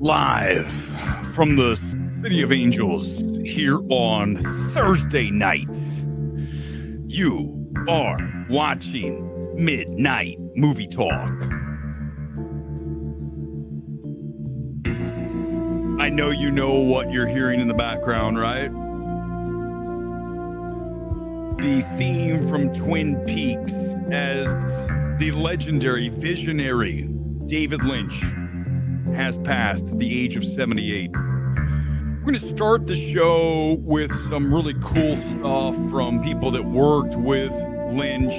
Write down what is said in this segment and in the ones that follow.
Live from the City of Angels here on Thursday night. You are watching Midnight Movie Talk. I know you know what you're hearing in the background, right? The theme from Twin Peaks as the legendary visionary David Lynch has passed the age of 78. We're going to start the show with some really cool stuff from people that worked with Lynch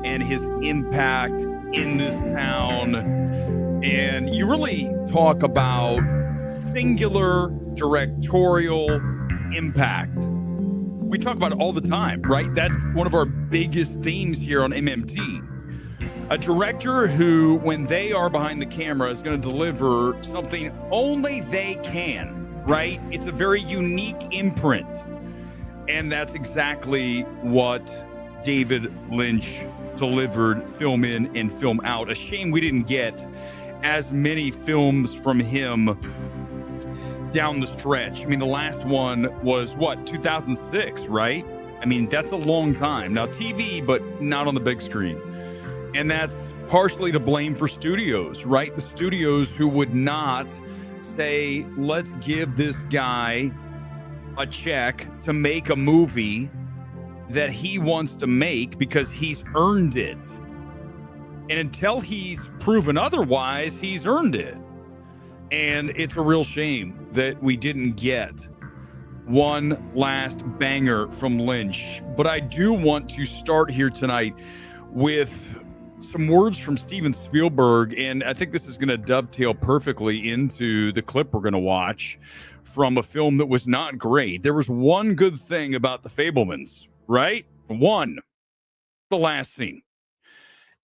and his impact in this town. And you really talk about singular directorial impact. We talk about it all the time, right? That's one of our biggest themes here on MMT. A director who, when they are behind the camera, is going to deliver something only they can, right? It's a very unique imprint. And that's exactly what David Lynch delivered film in and film out. A shame we didn't get as many films from him down the stretch. I mean, the last one was, 2006, right? I mean, that's a long time. Now, TV, but not on the big screen. And that's partially to blame for studios, right? The studios who would not say, let's give this guy a check to make a movie that he wants to make because he's earned it. And until he's proven otherwise, he's earned it. And it's a real shame that we didn't get one last banger from Lynch. But I do want to start here tonight with some words from Steven Spielberg, and I think this is going to dovetail perfectly into the clip we're going to watch from a film that was not great. There was one good thing about The Fabelmans, right? One, the last scene.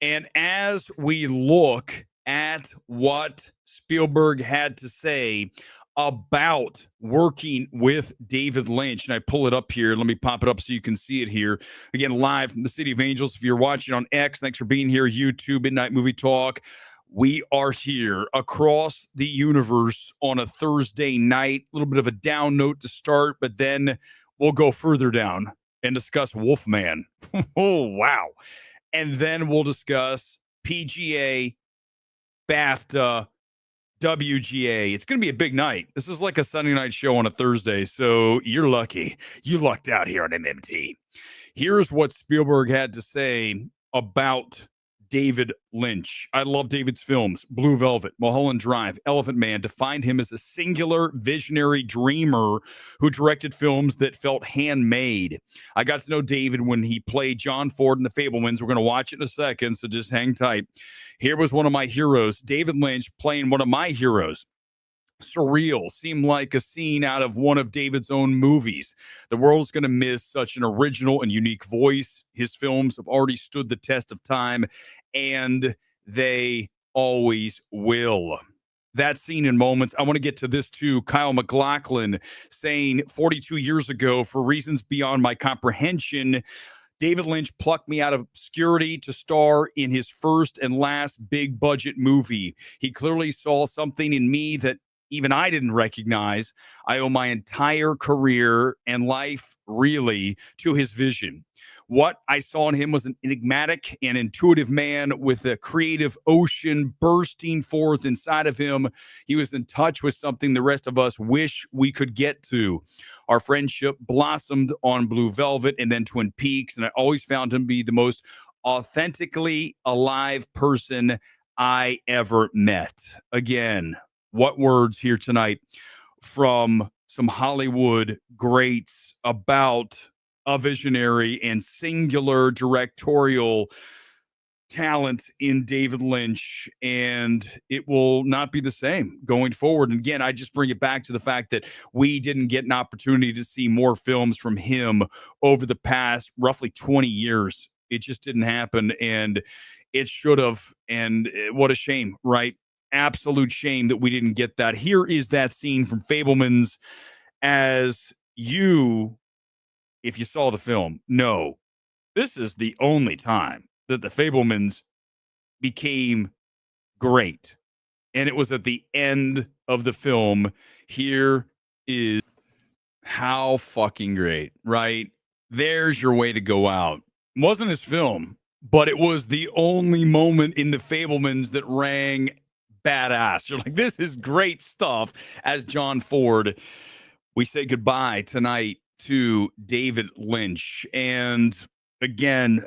And as we look at what Spielberg had to say about working with David Lynch, and I pull it up here. Let me pop it up so you can see it here. Again, live from the City of Angels. If you're watching on X, thanks for being here. YouTube, Midnight Movie Talk. We are here across the universe on a Thursday night. A little bit of a down note to start, but then we'll go further down and discuss Wolfman. Oh, wow. And then we'll discuss PGA, BAFTA, WGA. It's going to be a big night. This is like a Sunday night show on a Thursday, so you're lucky. You lucked out here on MMT. Here's what Spielberg had to say about David Lynch. I love David's films. Blue Velvet, Mulholland Drive, Elephant Man defined him as a singular visionary dreamer who directed films that felt handmade. I got to know David when he played John Ford in The Fabelmans. We're going to watch it in a second, so just hang tight. Here was one of my heroes, David Lynch, playing one of my heroes. Surreal, seemed like a scene out of one of David's own movies. The world's going to miss such an original and unique voice. His films have already stood the test of time, and they always will. That scene in moments. I want to get to this too. Kyle MacLachlan saying 42 years ago, for reasons beyond my comprehension, David Lynch plucked me out of obscurity to star in his first and last big budget movie. He clearly saw something in me that even I didn't recognize. I owe my entire career and life really to his vision. What I saw in him was an enigmatic and intuitive man with a creative ocean bursting forth inside of him. He was in touch with something the rest of us wish we could get to. Our friendship blossomed on Blue Velvet and then Twin Peaks, and I always found him to be the most authentically alive person I ever met. Again, what words here tonight from some Hollywood greats about a visionary and singular directorial talent in David Lynch, and it will not be the same going forward. And again, I just bring it back to the fact that we didn't get an opportunity to see more films from him over the past roughly 20 years. It just didn't happen, and it should have. And what a shame, right? Absolute shame that we didn't get that. Here is that scene from Fabelmans as you, if you saw the film, know this is the only time that the Fabelmans became great. And it was at the end of the film. Here is how fucking great, right? There's your way to go out. Wasn't his film, but it was the only moment in The Fabelmans that rang badass. You're like, this is great stuff. As John Ford, we say goodbye tonight to David Lynch. And again,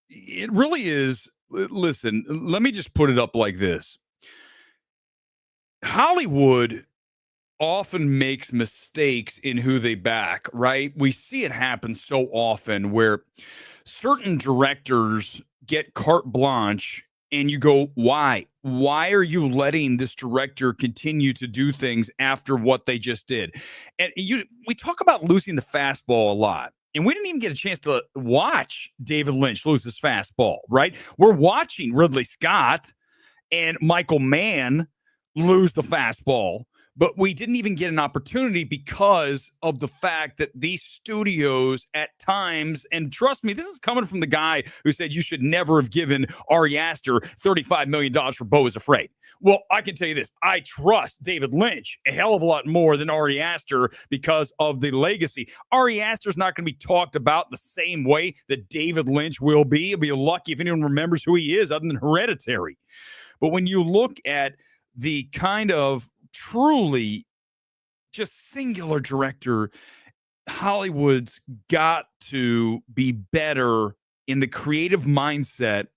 it really is. Listen, let me just put it up like this. Hollywood often makes mistakes in who they back, right? We see it happen so often where certain directors get carte blanche and you go, why? Why are you letting this director continue to do things after what they just did? And we talk about losing the fastball a lot. And we didn't even get a chance to watch David Lynch lose his fastball, right? We're watching Ridley Scott and Michael Mann lose the fastball, but we didn't even get an opportunity because of the fact that these studios at times, and trust me, this is coming from the guy who said you should never have given Ari Aster $35 million for Beau is Afraid. Well, I can tell you this. I trust David Lynch a hell of a lot more than Ari Aster because of the legacy. Ari Aster's not going to be talked about the same way that David Lynch will be. You'll be lucky if anyone remembers who he is other than Hereditary. But when you look at the kind of truly just singular director, Hollywood's got to be better in the creative mindset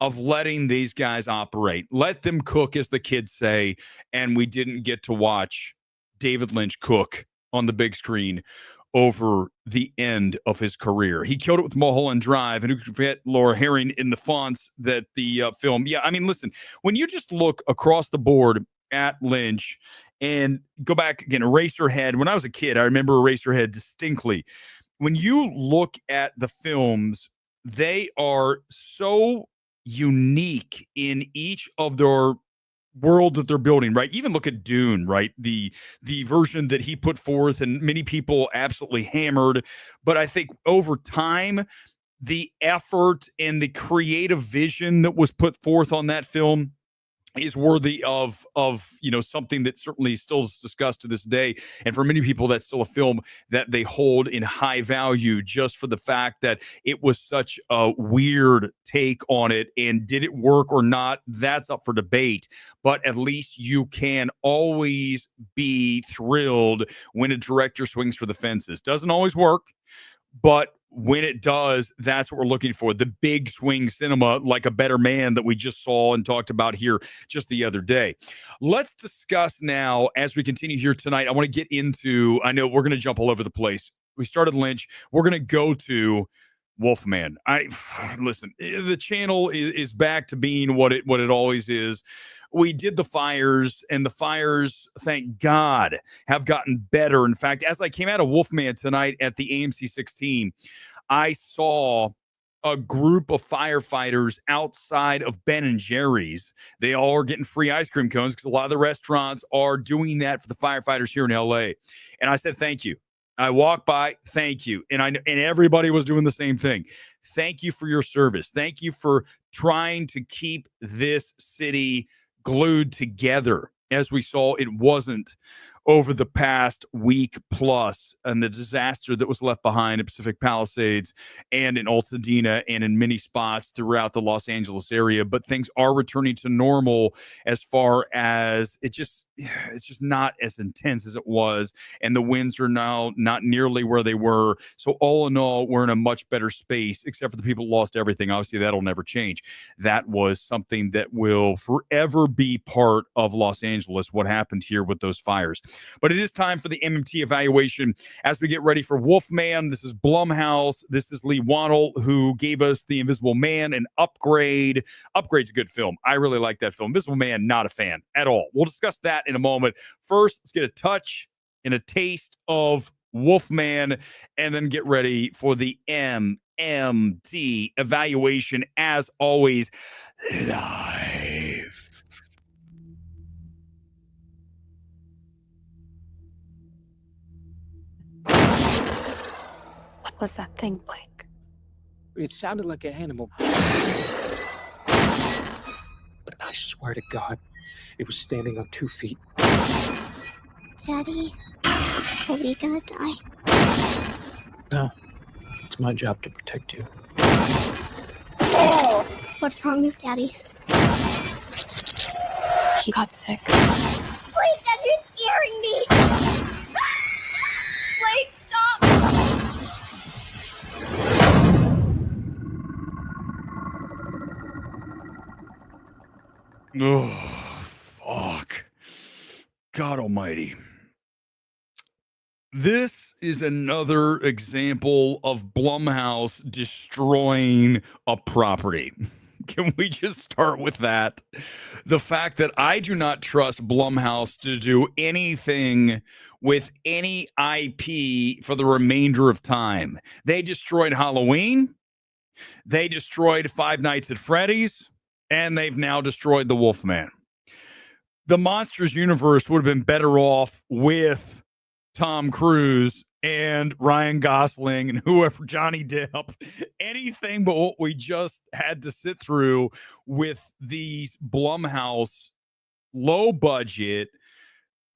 of letting these guys operate. Let them cook, as the kids say. And we didn't get to watch David Lynch cook on the big screen over the end of his career. He killed it with Mulholland Drive, and who could forget Laura Herring in the fonts that the film. Yeah, I mean, listen, when you just look across the board at Lynch and go back again, Eraserhead. When I was a kid, I remember Eraserhead distinctly. When you look at the films, they are so unique in each of their world that they're building, right? Even look at Dune, right? The version that he put forth and many people absolutely hammered. But I think over time, the effort and the creative vision that was put forth on that film is worthy of something that certainly still is discussed to this day. And for many people, that's still a film that they hold in high value just for the fact that it was such a weird take on it. And did it work or not? That's up for debate. But at least you can always be thrilled when a director swings for the fences. Doesn't always work, but when it does, that's what we're looking for. The big swing cinema, like A Better Man, that we just saw and talked about here just the other day. Let's discuss now, as we continue here tonight, I want to get into, I know we're going to jump all over the place. We started Lynch. We're going to go to Wolfman. Listen, the channel is back to being what it always is. We did the fires, and the fires, thank God, have gotten better. In fact, as I came out of Wolfman tonight at the AMC 16, I saw a group of firefighters outside of Ben and Jerry's. They all are getting free ice cream cones because a lot of the restaurants are doing that for the firefighters here in LA. And I said, thank you. I walked by, thank you. And everybody was doing the same thing. Thank you for your service. Thank you for trying to keep this city glued together. As we saw, it wasn't over the past week plus, and the disaster that was left behind in Pacific Palisades and in Altadena and in many spots throughout the Los Angeles area. But things are returning to normal as far as it's just not as intense as it was. And the winds are now not nearly where they were. So all in all, we're in a much better space, except for the people who lost everything. Obviously, that'll never change. That was something that will forever be part of Los Angeles, what happened here with those fires. But it is time for the MMT evaluation as we get ready for Wolfman. This is Blumhouse. This is Lee Wannell, who gave us The Invisible Man, an upgrade. Upgrade's a good film. I really like that film. Invisible Man, not a fan at all. We'll discuss that in a moment. First, let's get a touch and a taste of Wolfman, and then get ready for the MMT evaluation, as always, live. What was that thing like? It sounded like an animal. But I swear to God, It was standing on 2 feet. Daddy, are we gonna die? No, it's my job to protect you. What's wrong with Daddy? He got sick. Please, Dad, you're scaring me! Please, stop! Oh, fuck. God almighty. This is another example of Blumhouse destroying a property. Can we just start with that? The fact that I do not trust Blumhouse to do anything with any IP for the remainder of time. They destroyed Halloween. They destroyed Five Nights at Freddy's. And they've now destroyed the Wolfman. The Monsters universe would have been better off with Tom Cruise and Ryan Gosling and whoever, Johnny Depp, anything but what we just had to sit through with these Blumhouse low budget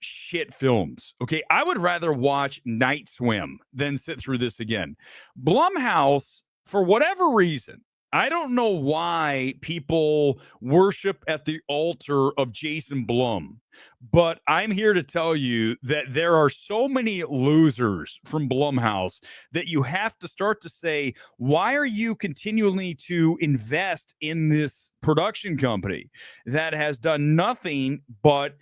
shit films. Okay, I would rather watch Night Swim than sit through this again. Blumhouse, for whatever reason, I don't know why people worship at the altar of Jason Blum, but I'm here to tell you that there are so many losers from Blumhouse that you have to start to say, why are you continually to invest in this production company that has done nothing but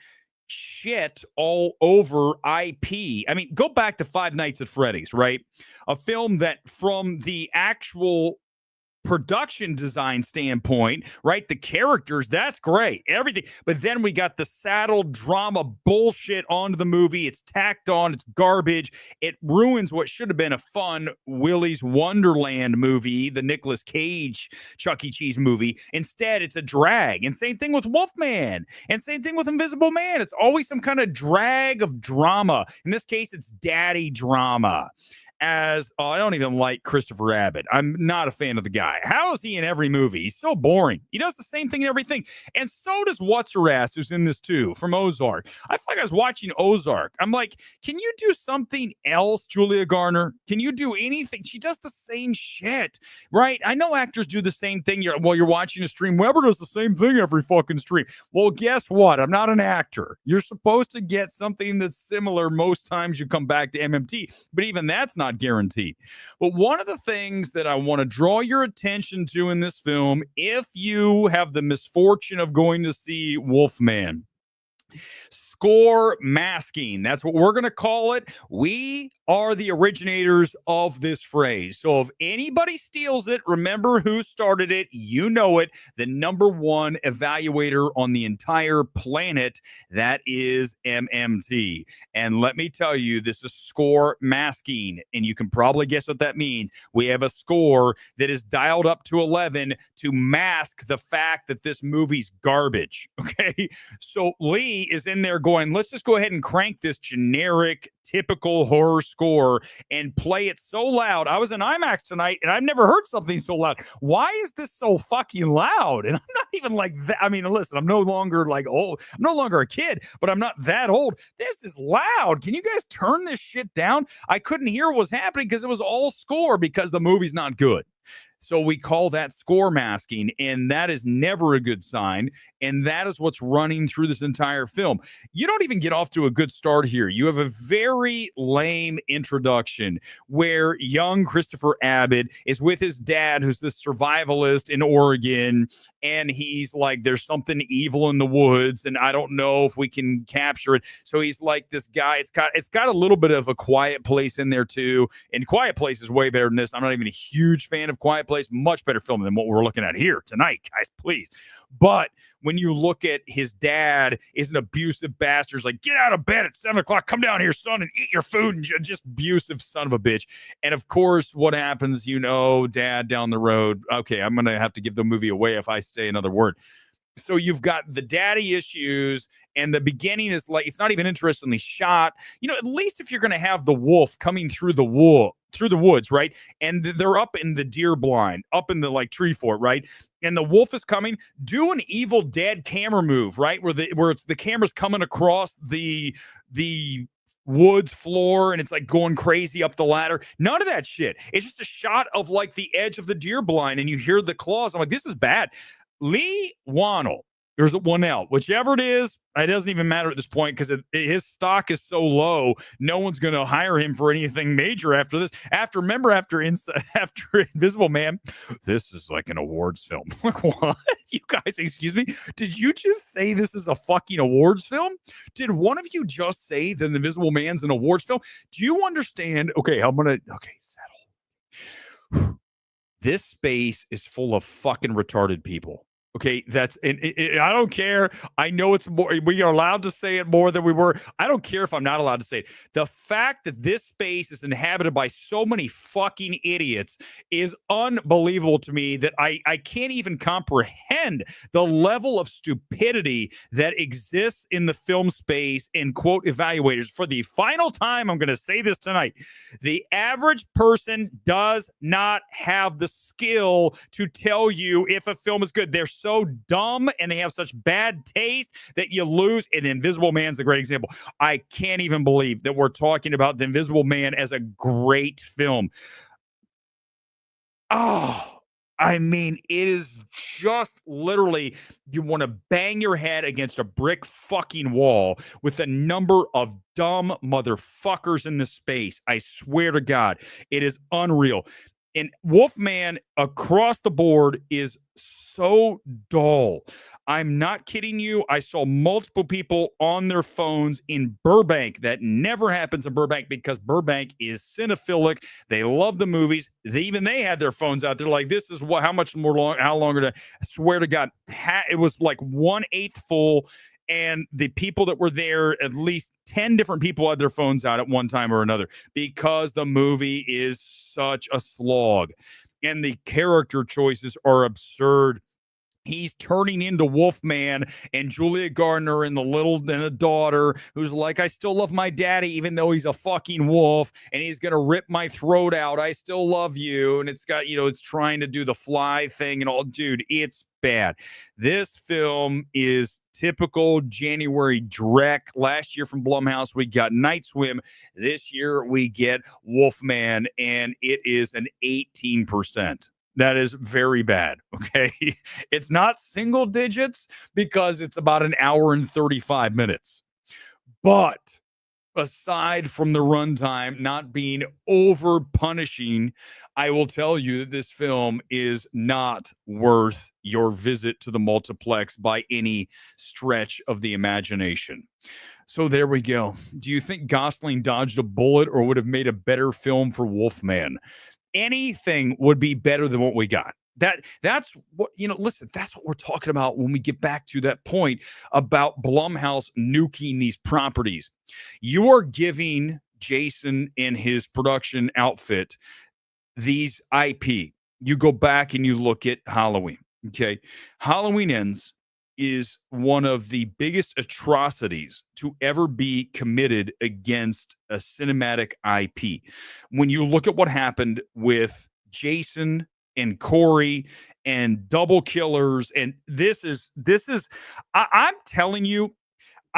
shit all over IP? I mean, go back to Five Nights at Freddy's, right? A film that from the actual production design standpoint, right? The characters, that's great. Everything. But then we got the saddle drama bullshit onto the movie. It's tacked on. It's garbage. It ruins what should have been a fun Willy's Wonderland movie, the Nicolas Cage Chuck E. Cheese movie. Instead, it's a drag. And same thing with Wolfman. And same thing with Invisible Man. It's always some kind of drag of drama. In this case, it's daddy drama. I don't even like Christopher Abbott. I'm not a fan of the guy. How is he in every movie? He's so boring. He does the same thing in everything. And so does What's-Her-Ass, who's in this too, from Ozark. I feel like I was watching Ozark. I'm like, can you do something else, Julia Garner? Can you do anything? She does the same shit, right? I know actors do the same thing while you're watching a stream. Weber does the same thing every fucking stream. Well, guess what? I'm not an actor. You're supposed to get something that's similar most times you come back to MMT, but even that's not guaranteed. But one of the things that I want to draw your attention to in this film, if you have the misfortune of going to see Wolfman, score masking. That's what we're going to call it. We are the originators of this phrase. So if anybody steals it, remember who started it. You know it. The number one evaluator on the entire planet. That is MMT. And let me tell you, this is score masking. And you can probably guess what that means. We have a score that is dialed up to 11 to mask the fact that this movie's garbage. Okay. So Lee is in there going, let's just go ahead and crank this generic, typical horror score and play it so loud. I was in IMAX tonight and I've never heard something so loud. Why is this so fucking loud? And I'm not even like that. I mean, listen, I'm no longer like old. I'm no longer a kid, but I'm not that old. This is loud. Can you guys turn this shit down? I couldn't hear what was happening because it was all score because the movie's not good. So we call that score masking, and that is never a good sign. And that is what's running through this entire film. You don't even get off to a good start here. You have a very lame introduction where young Christopher Abbott is with his dad, who's this survivalist in Oregon. And he's like, there's something evil in the woods, and I don't know if we can capture it. So he's like this guy. It's got a little bit of a Quiet Place in there too. And Quiet Place is way better than this. I'm not even a huge fan of Quiet Place. Much better film than what we're looking at here tonight, guys, please. But when you look at his dad is an abusive bastard. He's like, get out of bed at 7 o'clock, come down here, son, and eat your food, and just abusive son of a bitch. And of course, what happens, dad down the road. Okay, I'm going to have to give the movie away if I say another word. So you've got the daddy issues, and the beginning is like, it's not even interestingly shot. At least if you're going to have the wolf coming through the through the woods, right? And they're up in the deer blind, up in the like tree fort, right? And the wolf is coming. Do an Evil Dead camera move, right? Where it's the camera's coming across the woods floor and it's like going crazy up the ladder. None of that shit. It's just a shot of like the edge of the deer blind and you hear the claws. I'm like, this is bad. Lee Wannell, there's one L, whichever it is, it doesn't even matter at this point because his stock is so low. No one's going to hire him for anything major after this. After Invisible Man, this is like an awards film. Like, what? You guys, excuse me? Did you just say this is a fucking awards film? Did one of you just say that Invisible Man's an awards film? Do you understand? Okay, settle. This space is full of fucking retarded people. Okay, that's and I don't care. I know it's more. We are allowed to say it more than we were. I don't care if I'm not allowed to say it. The fact that this space is inhabited by so many fucking idiots is unbelievable to me. That I can't even comprehend the level of stupidity that exists in the film space. And quote evaluators, for the final time, I'm going to say this tonight: the average person does not have the skill to tell you if a film is good. They're so dumb and they have such bad taste that you lose. And Invisible Man's a great example. I can't even believe that we're talking about The Invisible Man as a great film. Oh, I mean, it is just literally, you want to bang your head against a brick fucking wall with the number of dumb motherfuckers in this space. I swear to God, it is unreal. And Wolfman across the board is so dull. I'm not kidding you. I saw multiple people on their phones in Burbank. That never happens in Burbank because Burbank is cinephilic. They love the movies. They had their phones out. They're like, this is what, how longer to, I swear to God, it was like 1/8 full. And the people that were there, at least 10 different people had their phones out at one time or another because the movie is such a slog. And the character choices are absurd. He's turning into Wolfman and Julia Gardner and the daughter who's like, I still love my daddy, even though he's a fucking wolf and he's going to rip my throat out. I still love you. And it's got, it's trying to do the fly thing and all. Dude, it's bad. This film is typical January dreck. Last year from Blumhouse, we got Night Swim. This year we get Wolfman, and it is an 18%. That is very bad, okay? It's not single digits because it's about an hour and 35 minutes. But aside from the runtime not being over punishing, I will tell you that this film is not worth your visit to the multiplex by any stretch of the imagination. So there we go. Do you think Gosling dodged a bullet or would have made a better film for Wolfman? Anything would be better than what we got. That's what, listen, that's what we're talking about when we get back to that point about Blumhouse nuking these properties. You are giving Jason and his production outfit these IP. You go back and you look at Halloween. Okay. Halloween Ends is one of the biggest atrocities to ever be committed against a cinematic IP. When you look at what happened with Jason and Corey and Double Killers, and I'm telling you,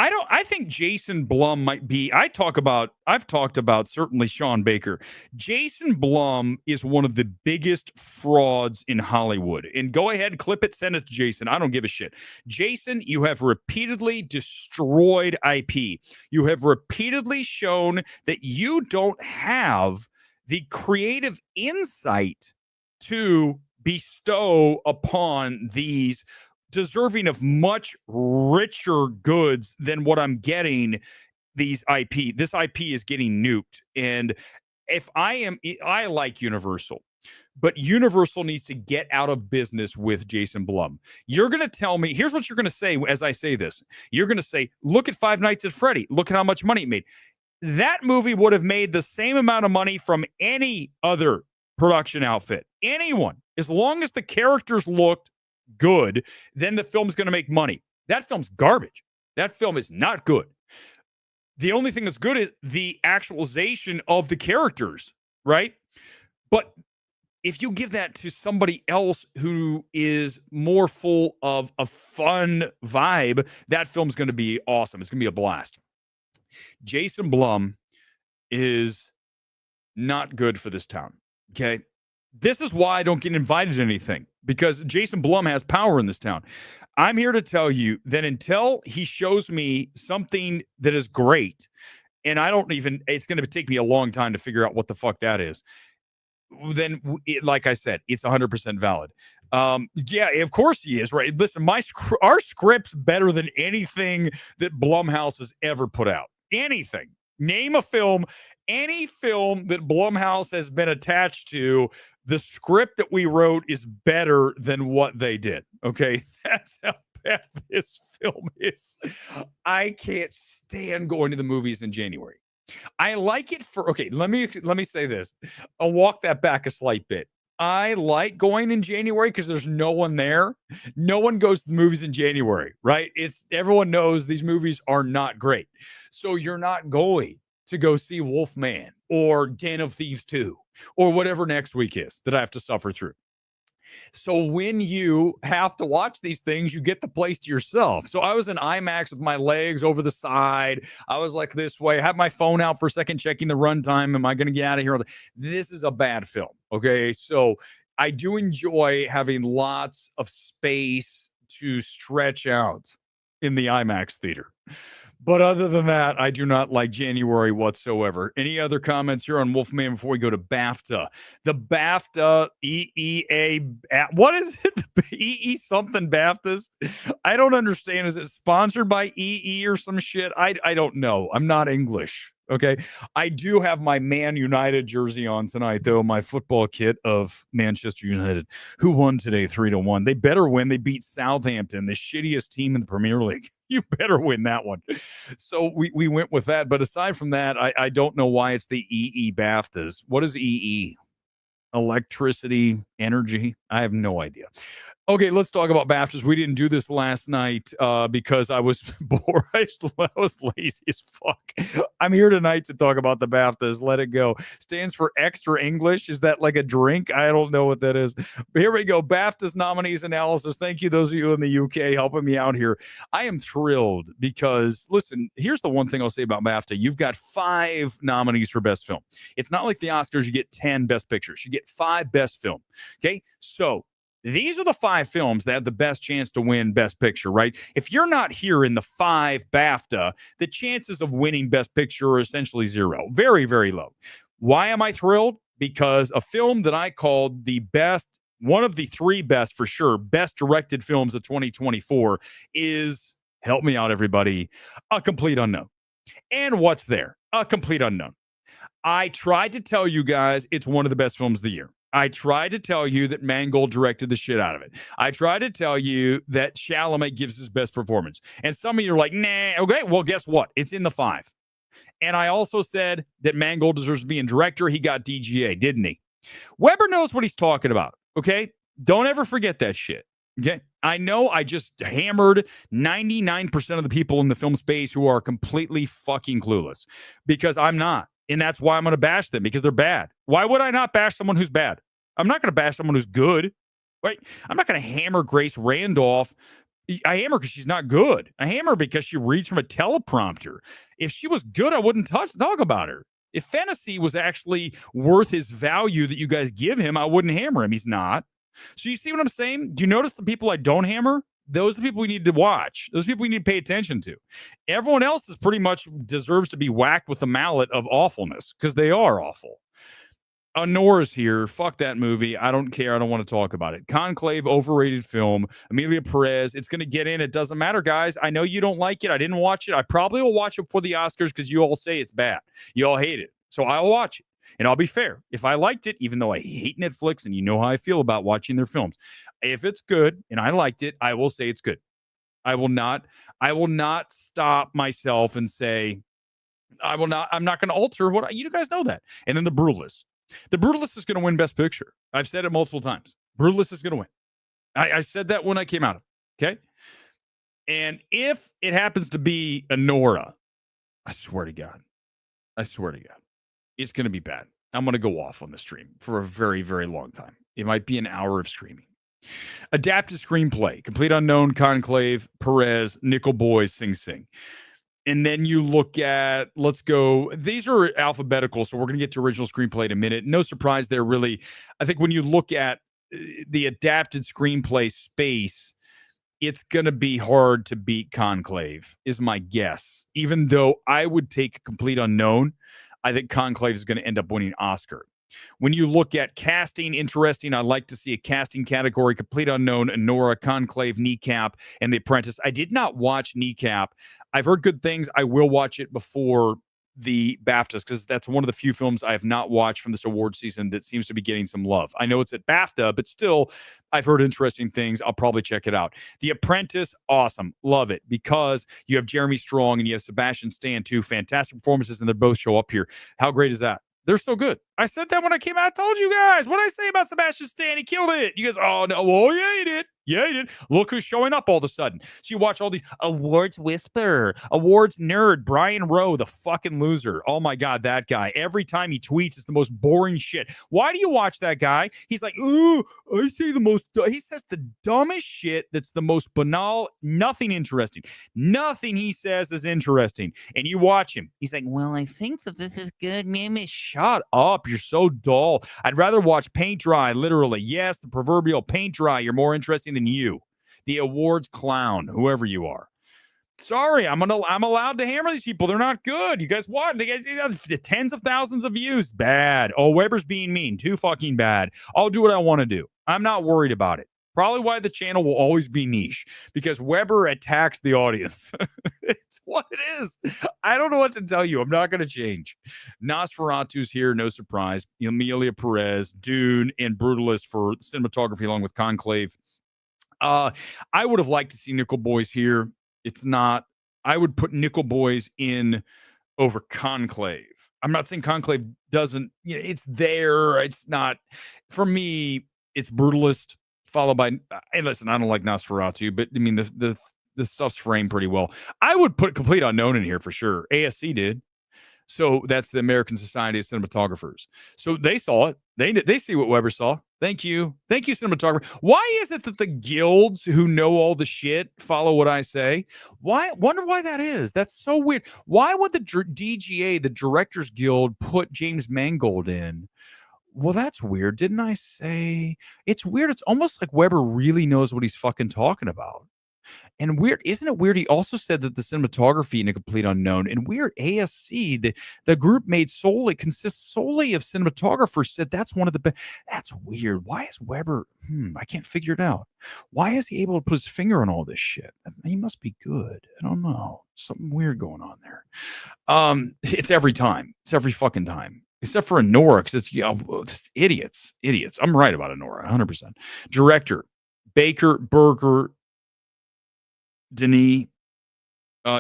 I think Jason Blum might be, I've talked about certainly Sean Baker. Jason Blum is one of the biggest frauds in Hollywood. And go ahead, clip it, send it to Jason. I don't give a shit. Jason, you have repeatedly destroyed IP. You have repeatedly shown that you don't have the creative insight to bestow upon these deserving of much richer goods than what I'm getting. This IP is getting nuked. And I like Universal, but Universal needs to get out of business with Jason Blum. You're going to tell me, here's what you're going to say as I say this. You're going to say, look at Five Nights at Freddy. Look at how much money it made. That movie would have made the same amount of money from any other production outfit. Anyone. As long as the characters looked good, then the film's going to make money. That film's garbage. That film is not good. The only thing that's good is the actualization of the characters. right? But if you give that to somebody else who is more full of a fun vibe, that film's going to be awesome. It's going to be a blast. Jason Blum is not good for this town. Okay. This is why I don't get invited to anything, because Jason Blum has power in this town. I'm here to tell you that until he shows me something that is great, and I don't even, it's going to take me a long time to figure out what the fuck that is, then like I said, it's 100% valid. Yeah, of course he is, right? Listen, our script's better than anything that Blumhouse has ever put out. Anything. Name a film, any film that Blumhouse has been attached to, the script that we wrote is better than what they did. Okay, that's how bad this film is. I can't stand going to the movies in January. I like it for, okay, let me say this. I'll walk that back a slight bit. I like going in January because there's no one there. No one goes to the movies in January, right? Everyone knows these movies are not great. So you're not going to go see Wolfman or Den of Thieves 2 or whatever next week is that I have to suffer through. So when you have to watch these things, you get the place to yourself. So I was in IMAX with my legs over the side. I was like this way. I had my phone out for a second, checking the runtime. Am I going to get out of here? This is a bad film. Okay. So I do enjoy having lots of space to stretch out in the IMAX theater. But other than that, I do not like January whatsoever. Any other comments here on Wolfman before we go to BAFTA? The BAFTA EEA, what is it? EE something BAFTAs? I don't understand. Is it sponsored by EE or some shit? I don't know. I'm not English. Okay. I do have my Man United jersey on tonight, though, my football kit of Manchester United, who won today 3-1. They better win. They beat Southampton, the shittiest team in the Premier League. You better win that one. So we went with that. But aside from that, I don't know why it's the EE BAFTAs. What is EE? Electricity, energy? I have no idea. Okay, let's talk about BAFTAs. We didn't do this last night because I was bored. I was lazy as fuck. I'm here tonight to talk about the BAFTAs. Let it go. Stands for Extra English. Is that like a drink? I don't know what that is. But here we go. BAFTAs nominees analysis. Thank you, those of you in the UK helping me out here. I am thrilled because, listen, here's the one thing I'll say about BAFTA. You've got 5 nominees for Best Film. It's not like the Oscars. You get 10 Best Pictures. You get 5 Best Film. Okay, so these are the 5 films that have the best chance to win Best Picture, right? If you're not here in the 5 BAFTA, the chances of winning Best Picture are essentially 0. Very, very low. Why am I thrilled? Because a film that I called the best, one of the 3 best for sure, best directed films of 2024 is, help me out, everybody, A Complete Unknown. And what's there? A Complete Unknown. I tried to tell you guys it's one of the best films of the year. I tried to tell you that Mangold directed the shit out of it. I tried to tell you that Chalamet gives his best performance. And some of you are like, nah, okay, well, guess what? It's in the 5. And I also said that Mangold deserves to be in director. He got DGA, didn't he? Weber knows what he's talking about, okay? Don't ever forget that shit, okay? I know I just hammered 99% of the people in the film space who are completely fucking clueless, because I'm not. And that's why I'm going to bash them, because they're bad. Why would I not bash someone who's bad? I'm not going to bash someone who's good, right? I'm not going to hammer Grace Randolph. I hammer because she's not good. I hammer because she reads from a teleprompter. If she was good, I wouldn't talk about her. If Fantasy was actually worth his value that you guys give him, I wouldn't hammer him. He's not. So you see what I'm saying? Do you notice the people I don't hammer? Those are the people we need to watch. Those people we need to pay attention to. Everyone else is pretty much deserves to be whacked with the mallet of awfulness, because they are awful. Honora's here. Fuck that movie. I don't care. I don't want to talk about it. Conclave, overrated film. Amelia Perez. It's going to get in. It doesn't matter, guys. I know you don't like it. I didn't watch it. I probably will watch it for the Oscars because you all say it's bad. You all hate it. So I'll watch it. And I'll be fair. If I liked it, even though I hate Netflix and you know how I feel about watching their films, if it's good and I liked it, I will say it's good. I will not stop myself and say, I'm not going to alter what you guys know that. And then The Brutalist. The Brutalist is going to win Best Picture. I've said it multiple times. Brutalist is going to win. I said that when I came out. Okay. And if it happens to be a Nora, I swear to God, it's going to be bad. I'm going to go off on the stream for a very, very long time. It might be an hour of screaming. Adapted screenplay, Complete Unknown, Conclave, Perez, Nickel Boys, Sing Sing. And then you look at, let's go, these are alphabetical, so we're going to get to original screenplay in a minute. No surprise there, really. I think when you look at the adapted screenplay space, it's going to be hard to beat Conclave, is my guess. Even though I would take Complete Unknown, I think Conclave is going to end up winning Oscar. When you look at casting, interesting, I like to see a casting category, Complete Unknown, Anora, Conclave, Kneecap, and The Apprentice. I did not watch Kneecap. I've heard good things. I will watch it before the BAFTAs because that's one of the few films I have not watched from this award season that seems to be getting some love. I know it's at BAFTA, but still, I've heard interesting things. I'll probably check it out. The Apprentice, awesome. Love it because you have Jeremy Strong and you have Sebastian Stan, too. Fantastic performances, and they both show up here. How great is that? They're so good. I said that when I came out. I told you guys. What did I say about Sebastian Stan? He killed it. You guys, oh, no. Oh, yeah, he did. Yeah, he did. Look who's showing up all of a sudden. So you watch all these awards whisper, awards nerd, Brian Rowe, the fucking loser. Oh, my God, that guy. Every time he tweets, it's the most boring shit. Why do you watch that guy? He's like, ooh, I say the most, he says the dumbest shit that's the most banal, nothing interesting. Nothing he says is interesting. And you watch him. He's like, well, I think that this is good. Maybe shut up. You're so dull. I'd rather watch paint dry, literally. Yes, the proverbial paint dry. You're more interesting than you. The awards clown, whoever you are. Sorry, I'm allowed to hammer these people. They're not good. You guys what? They guys tens of thousands of views. Bad. Oh, Weber's being mean. Too fucking bad. I'll do what I want to do. I'm not worried about it. Probably why the channel will always be niche, because Weber attacks the audience. It's what it is. I don't know what to tell you. I'm not going to change. Nosferatu's here, no surprise. Emilia Perez, Dune, and Brutalist for cinematography, along with Conclave. I would have liked to see Nickel Boys here. It's not. I would put Nickel Boys in over Conclave. I'm not saying Conclave doesn't. It's there. It's not. For me, it's Brutalist, followed by. Hey, listen, I don't like Nosferatu, but I mean the stuff's framed pretty well. I would put Complete Unknown in here for sure. ASC did. So that's the American Society of Cinematographers. So they saw it. They see what Weber saw. Thank you, cinematographer. Why is it that the guilds who know all the shit follow what I say? Why? Wonder why that is. That's so weird. Why would the DGA, the Directors Guild, put James Mangold in? Well, that's weird. Didn't I say? It's weird. It's almost like Weber really knows what he's fucking talking about. And weird, isn't it weird? He also said that the cinematography in A Complete Unknown, and weird, ASC, the group consists solely of cinematographers, said that's one of the best. That's weird. Why is Weber? I can't figure it out. Why is he able to put his finger on all this shit? He must be good. I don't know. Something weird going on there. It's every time. It's every fucking time. Except for Anora, because it's idiots. I'm right about Anora, 100%. Director, Baker, Berger, Denis,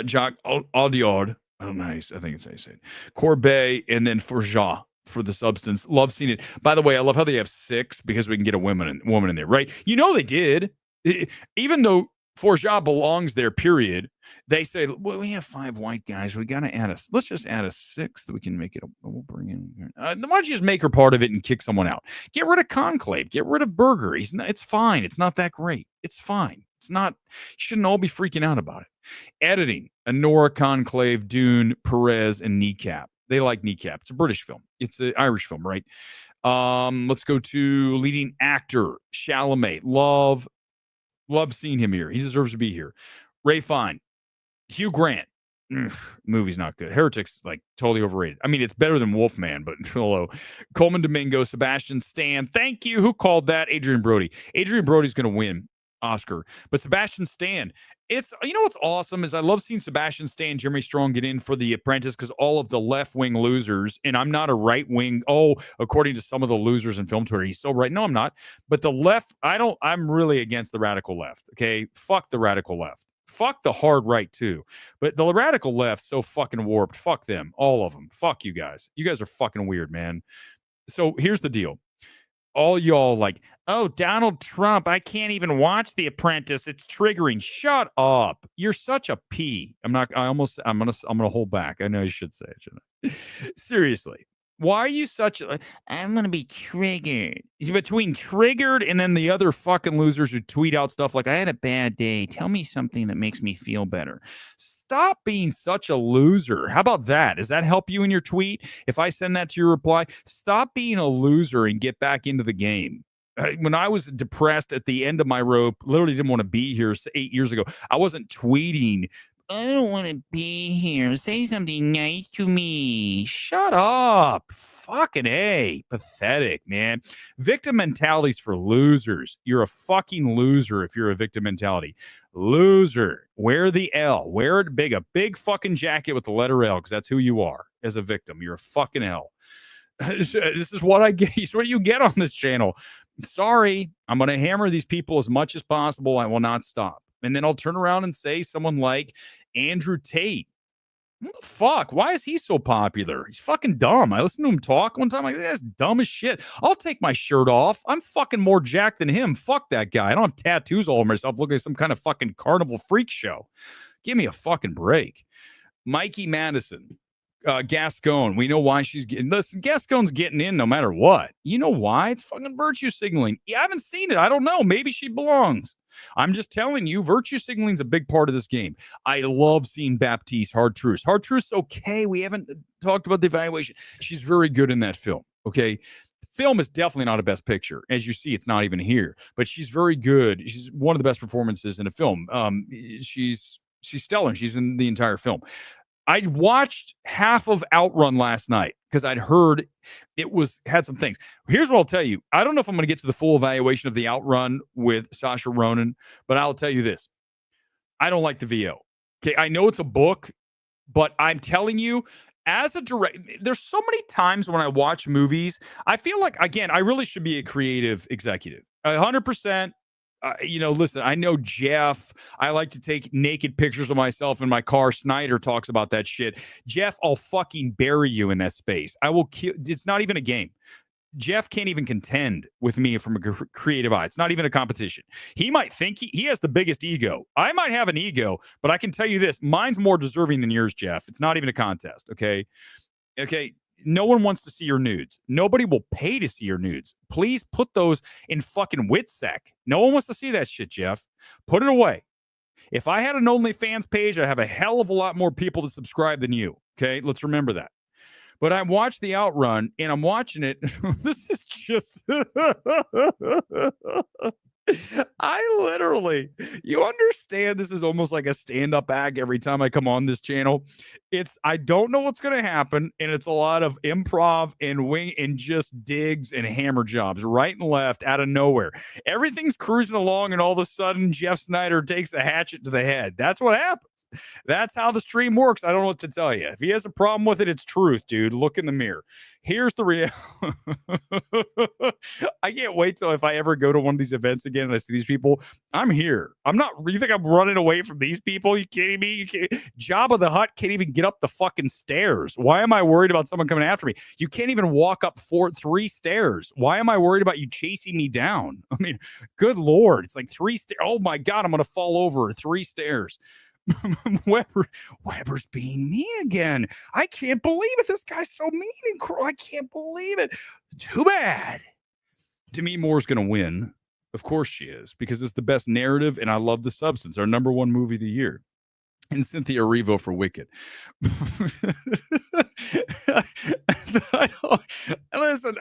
Jacques Audiard, I don't know how I think it's how you say it, Courbet, and then Forjat for The Substance. Love seeing it. By the way, I love how they have 6 because we can get a woman in there, right? You know they did. Even though Forjat belongs there, period, they say, well, we have 5 white guys. We got to let's just add a 6th that we can make it. We'll bring in. Why don't you just make her part of it and kick someone out? Get rid of Conclave. Get rid of Berger. It's fine. It's not that great. It's fine. It's not. You shouldn't all be freaking out about it. Editing: Anora, Conclave, Dune, Perez, and Kneecap. They like Kneecap. It's a British film. It's an Irish film, right? Let's go to leading actor, Chalamet. Love seeing him here. He deserves to be here. Ray Fine, Hugh Grant. Movie's not good. Heretic's like totally overrated. I mean, it's better than Wolfman, but hello. Coleman Domingo, Sebastian Stan. Thank you. Who called that? Adrian Brody. Adrian Brody's going to win Oscar, but Sebastian Stan. It's, what's awesome is I love seeing Sebastian Stan, Jeremy Strong get in for The Apprentice, because all of the left-wing losers, and I'm not a right-wing, according to some of the losers in film Twitter, he's so right. No, I'm not. But the left, I'm really against the radical left. Okay. Fuck the radical left. Fuck the hard right too. But the radical left, so fucking warped. Fuck them. All of them. Fuck you guys. You guys are fucking weird, man. So here's the deal. All y'all like, oh, Donald Trump, I can't even watch The Apprentice. It's triggering. Shut up. You're such a pea. I'm gonna hold back. I know you should say it, shouldn't I? Seriously. Why are you such a... I'm going to be triggered. Between triggered and then the other fucking losers who tweet out stuff like, I had a bad day. Tell me something that makes me feel better. Stop being such a loser. How about that? Does that help you in your tweet? If I send that to your reply, stop being a loser and get back into the game. When I was depressed at the end of my rope, literally didn't want to be here 8 years ago, I wasn't tweeting, I don't want to be here. Say something nice to me. Shut up. Fucking A. Pathetic, man. Victim mentality's for losers. You're a fucking loser if you're a victim mentality. Loser. Wear the L. Wear it big. A big fucking jacket with the letter L, because that's who you are as a victim. You're a fucking L. This is what I get. This is what you get on this channel. Sorry. I'm going to hammer these people as much as possible. I will not stop. And then I'll turn around and say someone like Andrew Tate. What the fuck? Why is he so popular? He's fucking dumb. I listened to him talk one time. That's dumb as shit. I'll take my shirt off. I'm fucking more jacked than him. Fuck that guy. I don't have tattoos all over myself looking like some kind of fucking carnival freak show. Give me a fucking break. Mikey Madison. Gascon, we know why she's getting... Listen, Gascon's getting in no matter what. You know why? It's fucking virtue signaling. I haven't seen it. I don't know. Maybe she belongs. I'm just telling you, virtue signaling is a big part of this game. I love seeing Baptiste Hard Truths. Hard Truths, okay. We haven't talked about the evaluation. She's very good in that film, okay? Film is definitely not a best picture. As you see, it's not even here. But she's very good. She's one of the best performances in a film. She's stellar. She's in the entire film. I watched half of Outrun last night because I'd heard it had some things. Here's what I'll tell you. I don't know if I'm going to get to the full evaluation of the Outrun with Saoirse Ronan, but I'll tell you this. I don't like the VO. Okay, I know it's a book, but I'm telling you, as a director, there's so many times when I watch movies, I feel like, again, I really should be a creative executive. 100%. Listen, I know Jeff. I like to take naked pictures of myself in my car. Snyder talks about that shit. Jeff, I'll fucking bury you in that space. I will kill. It's not even a game. Jeff can't even contend with me from a creative eye. It's not even a competition. He might think he has the biggest ego. I might have an ego, but I can tell you this. Mine's more deserving than yours, Jeff. It's not even a contest, okay? Okay. No one wants to see your nudes. Nobody will pay to see your nudes. Please put those in fucking WITSEC. No one wants to see that shit, Jeff. Put it away. If I had an OnlyFans page, I'd have a hell of a lot more people to subscribe than you. Okay, let's remember that. But I watched the Outrun, and I'm watching it. This is just... I literally, you understand, this is almost like a stand-up act every time I come on this channel. I don't know what's going to happen, and it's a lot of improv and wing and just digs and hammer jobs right and left out of nowhere. Everything's cruising along, and all of a sudden, Jeff Snyder takes a hatchet to the head. That's what happens. That's how the stream works. I don't know what to tell you. If he has a problem with it, it's truth, dude. Look in the mirror. Here's the reality. I can't wait till if I ever go to one of these events again and I see these people, I'm here. I'm not. You think I'm running away from these people? You kidding me? Jabba the Hutt can't even get up the fucking stairs. Why am I worried about someone coming after me? You can't even walk up 3 stairs. Why am I worried about you chasing me down? I mean, good Lord. It's like 3 stairs. Oh my God, I'm going to fall over 3 stairs. Weber's being mean again. I can't believe it. This guy's so mean and cruel. I can't believe it. Too bad. Demi Moore's going to win. Of course she is, because it's the best narrative, and I love the substance. Our number 1 movie of the year. And Cynthia Erivo for Wicked. Listen,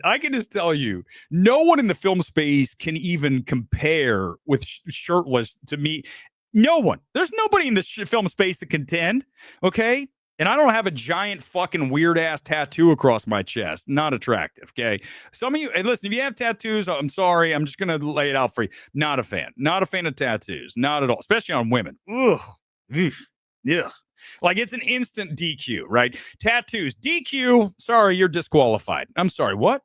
I can just tell you, no one in the film space can even compare with shirtless to me. No one. There's nobody in the film space that contend, okay? And I don't have a giant fucking weird ass tattoo across my chest. Not attractive, okay? Some of you, and listen, if you have tattoos, I'm sorry. I'm just going to lay it out for you. Not a fan. Not a fan of tattoos. Not at all. Especially on women. Ugh. Yeah. Like it's an instant DQ, right? Tattoos. DQ. Sorry, you're disqualified. I'm sorry. What?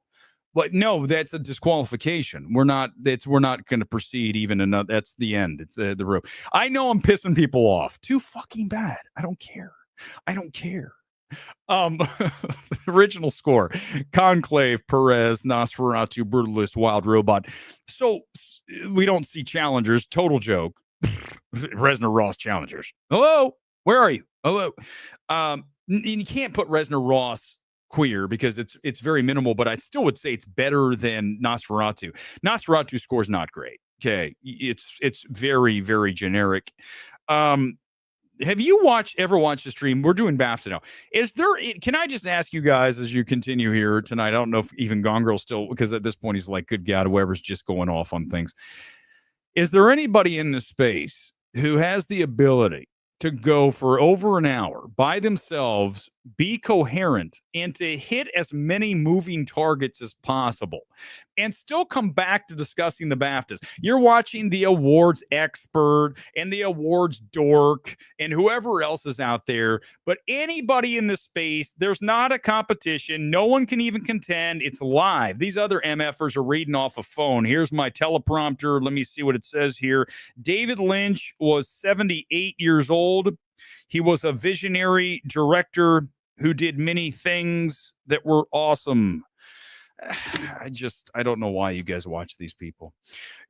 But no, that's a disqualification. We're not going to proceed even another. That's the end. It's the rope. I know I'm pissing people off. Too fucking bad. I don't care. Original score: Conclave, Perez, Nosferatu, Brutalist, Wild Robot. So we don't see challengers. Total joke. Reznor Ross challengers. Hello, where are you? Hello. You can't put Reznor Ross queer because it's very minimal, but I still would say it's better than Nosferatu. Nosferatu score's not great. Okay, it's very very generic. Have you ever watched the stream? We're doing BAFTA now. Can I just ask you guys as you continue here tonight? I don't know if even Gone Girl still, because at this point he's like, good God, whoever's just going off on things. Is there anybody in this space who has the ability to go for over an hour by themselves, be coherent, and to hit as many moving targets as possible, and still come back to discussing the BAFTAs? You're watching the awards expert and the awards dork and whoever else is out there, but anybody in this space, there's not a competition. No one can even contend. It's live. These other MFers are reading off a phone. Here's my teleprompter. Let me see what it says here. David Lynch was 78 years old. He was a visionary director who did many things that were awesome. I don't know why you guys watch these people.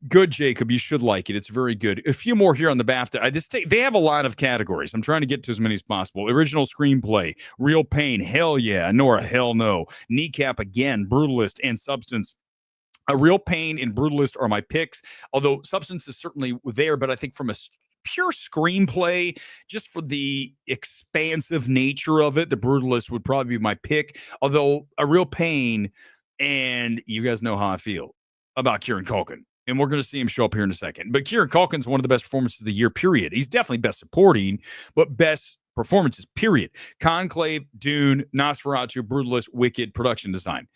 Good, Jacob. You should like it. It's very good. A few more here on the BAFTA. They have a lot of categories. I'm trying to get to as many as possible. Original screenplay, Real Pain, hell yeah. Nora, hell no. Kneecap again, Brutalist, and Substance. A Real Pain and Brutalist are my picks, although Substance is certainly there, but I think from a pure screenplay, just for the expansive nature of it, The Brutalist would probably be my pick, although A Real Pain, and you guys know how I feel about Kieran Culkin, and we're going to see him show up here in a second, but Kieran Culkin's one of the best performances of the year, period. He's definitely best supporting, but best performances, period. Conclave, Dune, Nosferatu, Brutalist, Wicked, production design.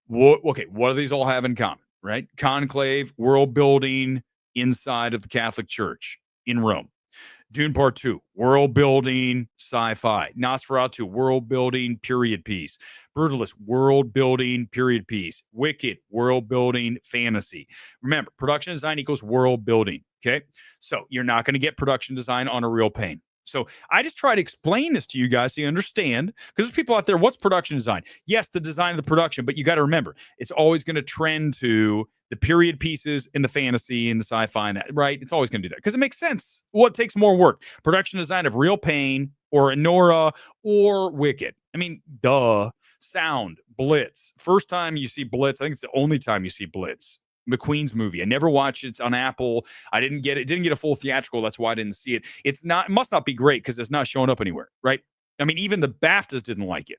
What do these all have in common, right? Conclave, world building inside of the Catholic Church in Rome. Dune Part 2, world building, sci-fi. Nosferatu, world building, period piece. Brutalist, world building, period piece. Wicked, world building, fantasy. Remember, production design equals world building. Okay, so you're not going to get production design on A Real Pain. So I just try to explain this to you guys so you understand, because there's people out there, what's production design? Yes, the design of the production, but you got to remember, it's always going to trend to the period pieces and the fantasy and the sci-fi, and that, right? It's always going to do that because it makes sense. What takes more work? Production design of Real Pain or Nora or Wicked. I mean, duh. Sound, Blitz. First time you see Blitz, I think it's the only time you see Blitz. McQueen's movie. I never watched it. It's on Apple. I didn't get it. Didn't get a full theatrical. That's why I didn't see it. It must not be great because it's not showing up anywhere, right? I mean, even the BAFTAs didn't like it.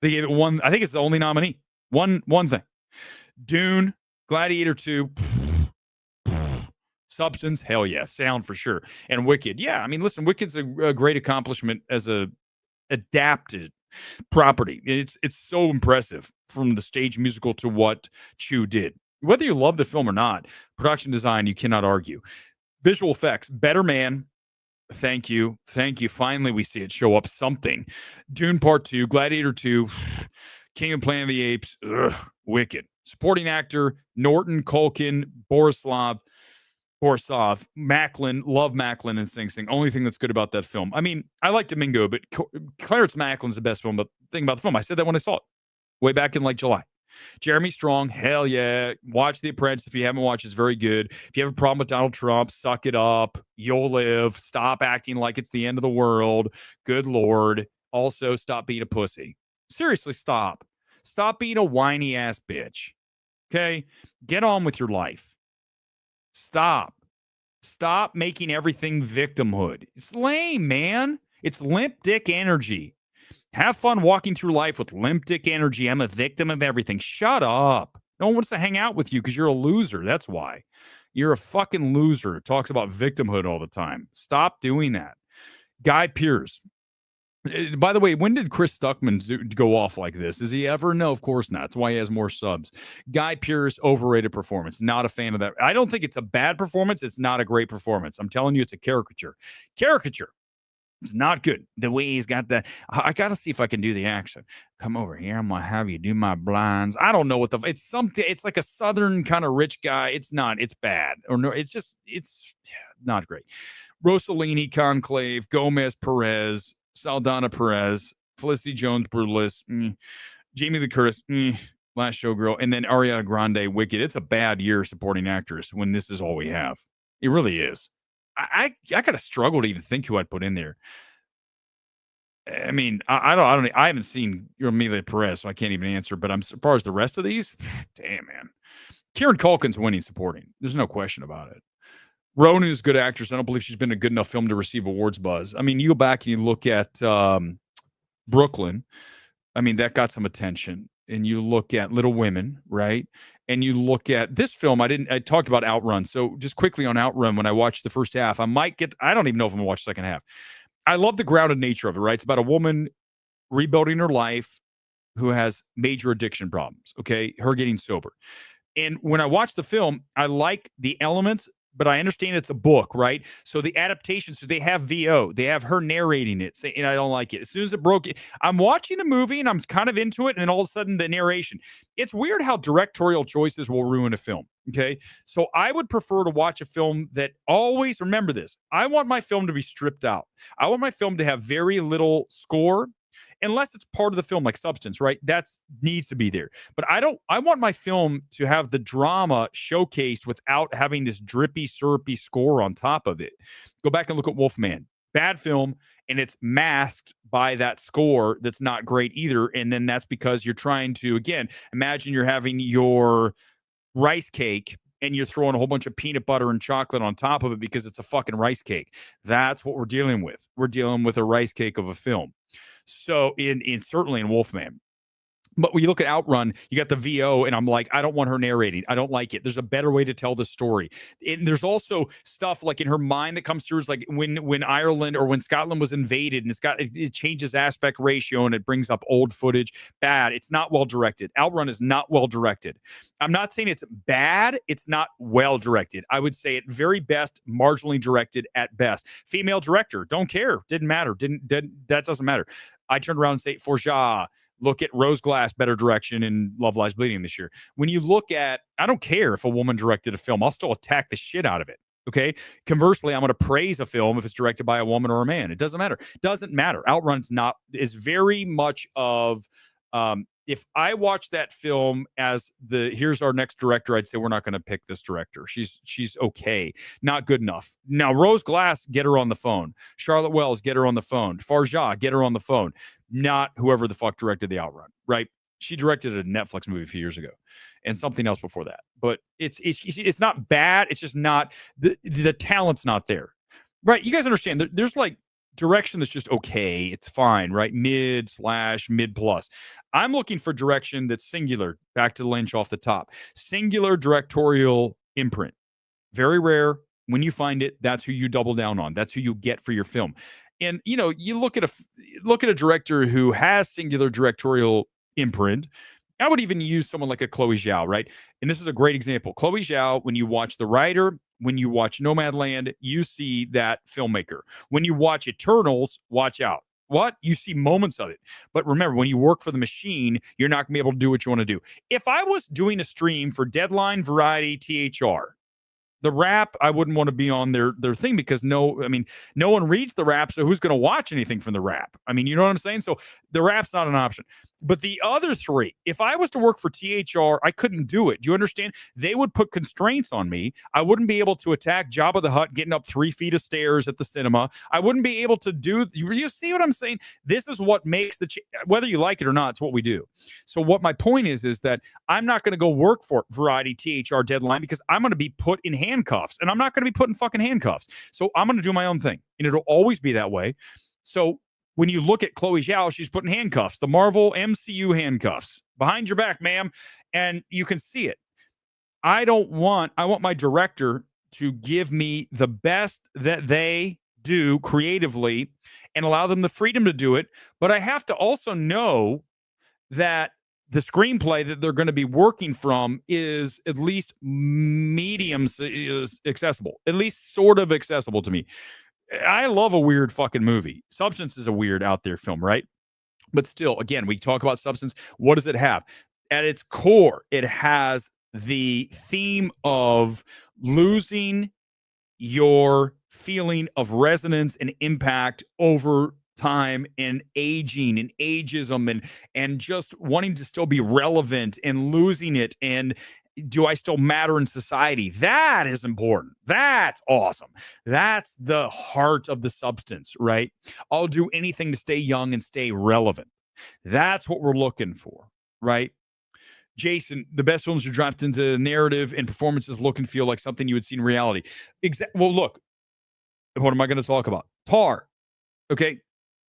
They gave it one. I think it's the only nominee. One thing. Dune, Gladiator 2, Substance, hell yeah. Sound for sure. And Wicked. Yeah, I mean, listen, Wicked's a great accomplishment as a adapted property. It's so impressive from the stage musical to what Chu did. Whether you love the film or not, production design, you cannot argue. Visual effects, Better Man. Thank you. Finally, we see it show up something. Dune Part 2, Gladiator 2, King of Planet of the Apes, Wicked. Supporting actor, Norton, Culkin, Borisov, Macklin. Love Macklin and Sing Sing. Only thing that's good about that film. I mean, I like Domingo, but Clarence Macklin's the best thing about the film. I said that when I saw it way back in like July. Jeremy Strong, hell yeah. Watch The Apprentice if you haven't watched. It's very good. If you have a problem with Donald Trump, suck it up. You'll live. Stop acting like it's the end of the world. Good Lord. Also, stop being a pussy. Seriously, stop. Stop being a whiny ass bitch. Okay? Get on with your life. Stop making everything victimhood. It's lame, man. It's limp dick energy. Have fun walking through life with limp dick energy. I'm a victim of everything. Shut up. No one wants to hang out with you because you're a loser. That's why. You're a fucking loser. Talks about victimhood all the time. Stop doing that. Guy Pearce. By the way, when did Chris Stuckman go off like this? Is he ever? No, of course not. That's why he has more subs. Guy Pearce, overrated performance. Not a fan of that. I don't think it's a bad performance. It's not a great performance. I'm telling you, it's a caricature. It's not good. The way he's got that. I got to see if I can do the accent. Come over here. I'm going to have you do my blinds. I don't know what it's something. It's like a Southern kind of rich guy. It's not. It's bad. Or no, it's not great. Rossellini, Conclave, Gomez, Perez, Saldana Perez, Felicity Jones, Brutalist, Jamie Lee Curtis, Last Showgirl, and then Ariana Grande, Wicked. It's a bad year supporting actress when this is all we have. It really is. I kind of struggle to even think who I'd put in there. I mean, I haven't seen Amelia Perez, so I can't even answer. But as far as the rest of these, damn man, Kieran Culkin's winning supporting. There's no question about it. Ronan is a good actress. I don't believe she's been a good enough film to receive awards buzz. I mean, you go back and you look at Brooklyn. I mean, that got some attention. And you look at Little Women, right? And you look at this film. I talked about Outrun. So just quickly on Outrun, when I watched the first half, I don't even know if I'm going to watch the second half. I love the grounded nature of it, right? It's about a woman rebuilding her life who has major addiction problems, okay? Her getting sober. And when I watch the film, I like the elements, but I understand it's a book, right? So the adaptation, so they have VO, they have her narrating it, and I don't like it. As soon as it broke, I'm watching the movie and I'm kind of into it, and then all of a sudden the narration. It's weird how directorial choices will ruin a film, okay? So I would prefer to watch a film that always, remember this, I want my film to be stripped out. I want my film to have very little score, unless it's part of the film, like substance, right? That needs to be there. But I want my film to have the drama showcased without having this drippy, syrupy score on top of it. Go back and look at Wolfman. Bad film, and it's masked by that score that's not great either. And then that's because you're trying to, again, imagine you're having your rice cake and you're throwing a whole bunch of peanut butter and chocolate on top of it because it's a fucking rice cake. That's what we're dealing with. We're dealing with a rice cake of a film. So certainly in Wolfman. But when you look at Outrun, you got the VO, and I'm like, I don't want her narrating. I don't like it. There's a better way to tell the story. And there's also stuff like in her mind that comes through is like when Ireland or when Scotland was invaded, and it changes aspect ratio and it brings up old footage. Bad. It's not well directed. Outrun is not well directed. I'm not saying it's bad. It's not well directed. I would say at very best, marginally directed at best. Female director, don't care. Didn't matter. That doesn't matter. I turned around and say Forja. Look at Rose Glass, better direction in Love Lies Bleeding this year. When you look at, I don't care if a woman directed a film. I'll still attack the shit out of it. Okay. Conversely, I'm going to praise a film if it's directed by a woman or a man. It doesn't matter. Doesn't matter. Outrun's is very much of, if I watch that film as here's our next director, I'd say we're not going to pick this director. She's okay. Not good enough. Now, Rose Glass, get her on the phone. Charlotte Wells, get her on the phone. Farja, get her on the phone. Not whoever the fuck directed the Outrun, right? She directed a Netflix movie a few years ago and something else before that. But it's not bad. It's just not, the talent's not there. Right? You guys understand. There's like direction that's just okay. It's fine, right? Mid plus. I'm looking for direction that's singular. Back to Lynch off the top. Singular directorial imprint. Very rare. When you find it, that's who you double down on. That's who you get for your film. And you look at a director who has singular directorial imprint. I would even use someone like a Chloe Zhao, right? And this is a great example. Chloe Zhao, when you watch The Rider, when you watch Nomadland, you see that filmmaker. When you watch Eternals, watch out. What? You see moments of it. But remember, when you work for the machine, you're not going to be able to do what you want to do. If I was doing a stream for Deadline, Variety, THR, the Wrap, I wouldn't want to be on their thing because no one reads the Wrap, so who's going to watch anything from the Wrap? I mean, you know what I'm saying? So the Wrap's not an option. But the other three, if I was to work for THR, I couldn't do it. Do you understand? They would put constraints on me. I wouldn't be able to attack Jabba the Hutt getting up 3 feet of stairs at the cinema. I wouldn't be able to do, you see what I'm saying? This is what makes whether you like it or not, it's what we do. So what my point is that I'm not going to go work for Variety, THR, Deadline because I'm going to be put in handcuffs, and I'm not going to be put in fucking handcuffs. So I'm going to do my own thing, and it'll always be that way. So when you look at Chloe Zhao, she's put in handcuffs, the Marvel MCU handcuffs behind your back, ma'am. And you can see it. I want my director to give me the best that they do creatively and allow them the freedom to do it. But I have to also know that the screenplay that they're going to be working from is at least medium accessible, at least sort of accessible to me. I love a weird fucking movie. Substance is a weird out there film, right? But still, again, we talk about Substance. What does it have? At its core, it has the theme of losing your feeling of resonance and impact over time and aging and ageism and just wanting to still be relevant and losing it and do I still matter in society? That is important. That's awesome. That's the heart of the substance, right? I'll do anything to stay young and stay relevant. That's what we're looking for, right? Jason, the best films are dropped into narrative and performances look and feel like something you would see in reality. Well, look, what am I going to talk about? Tar. Okay.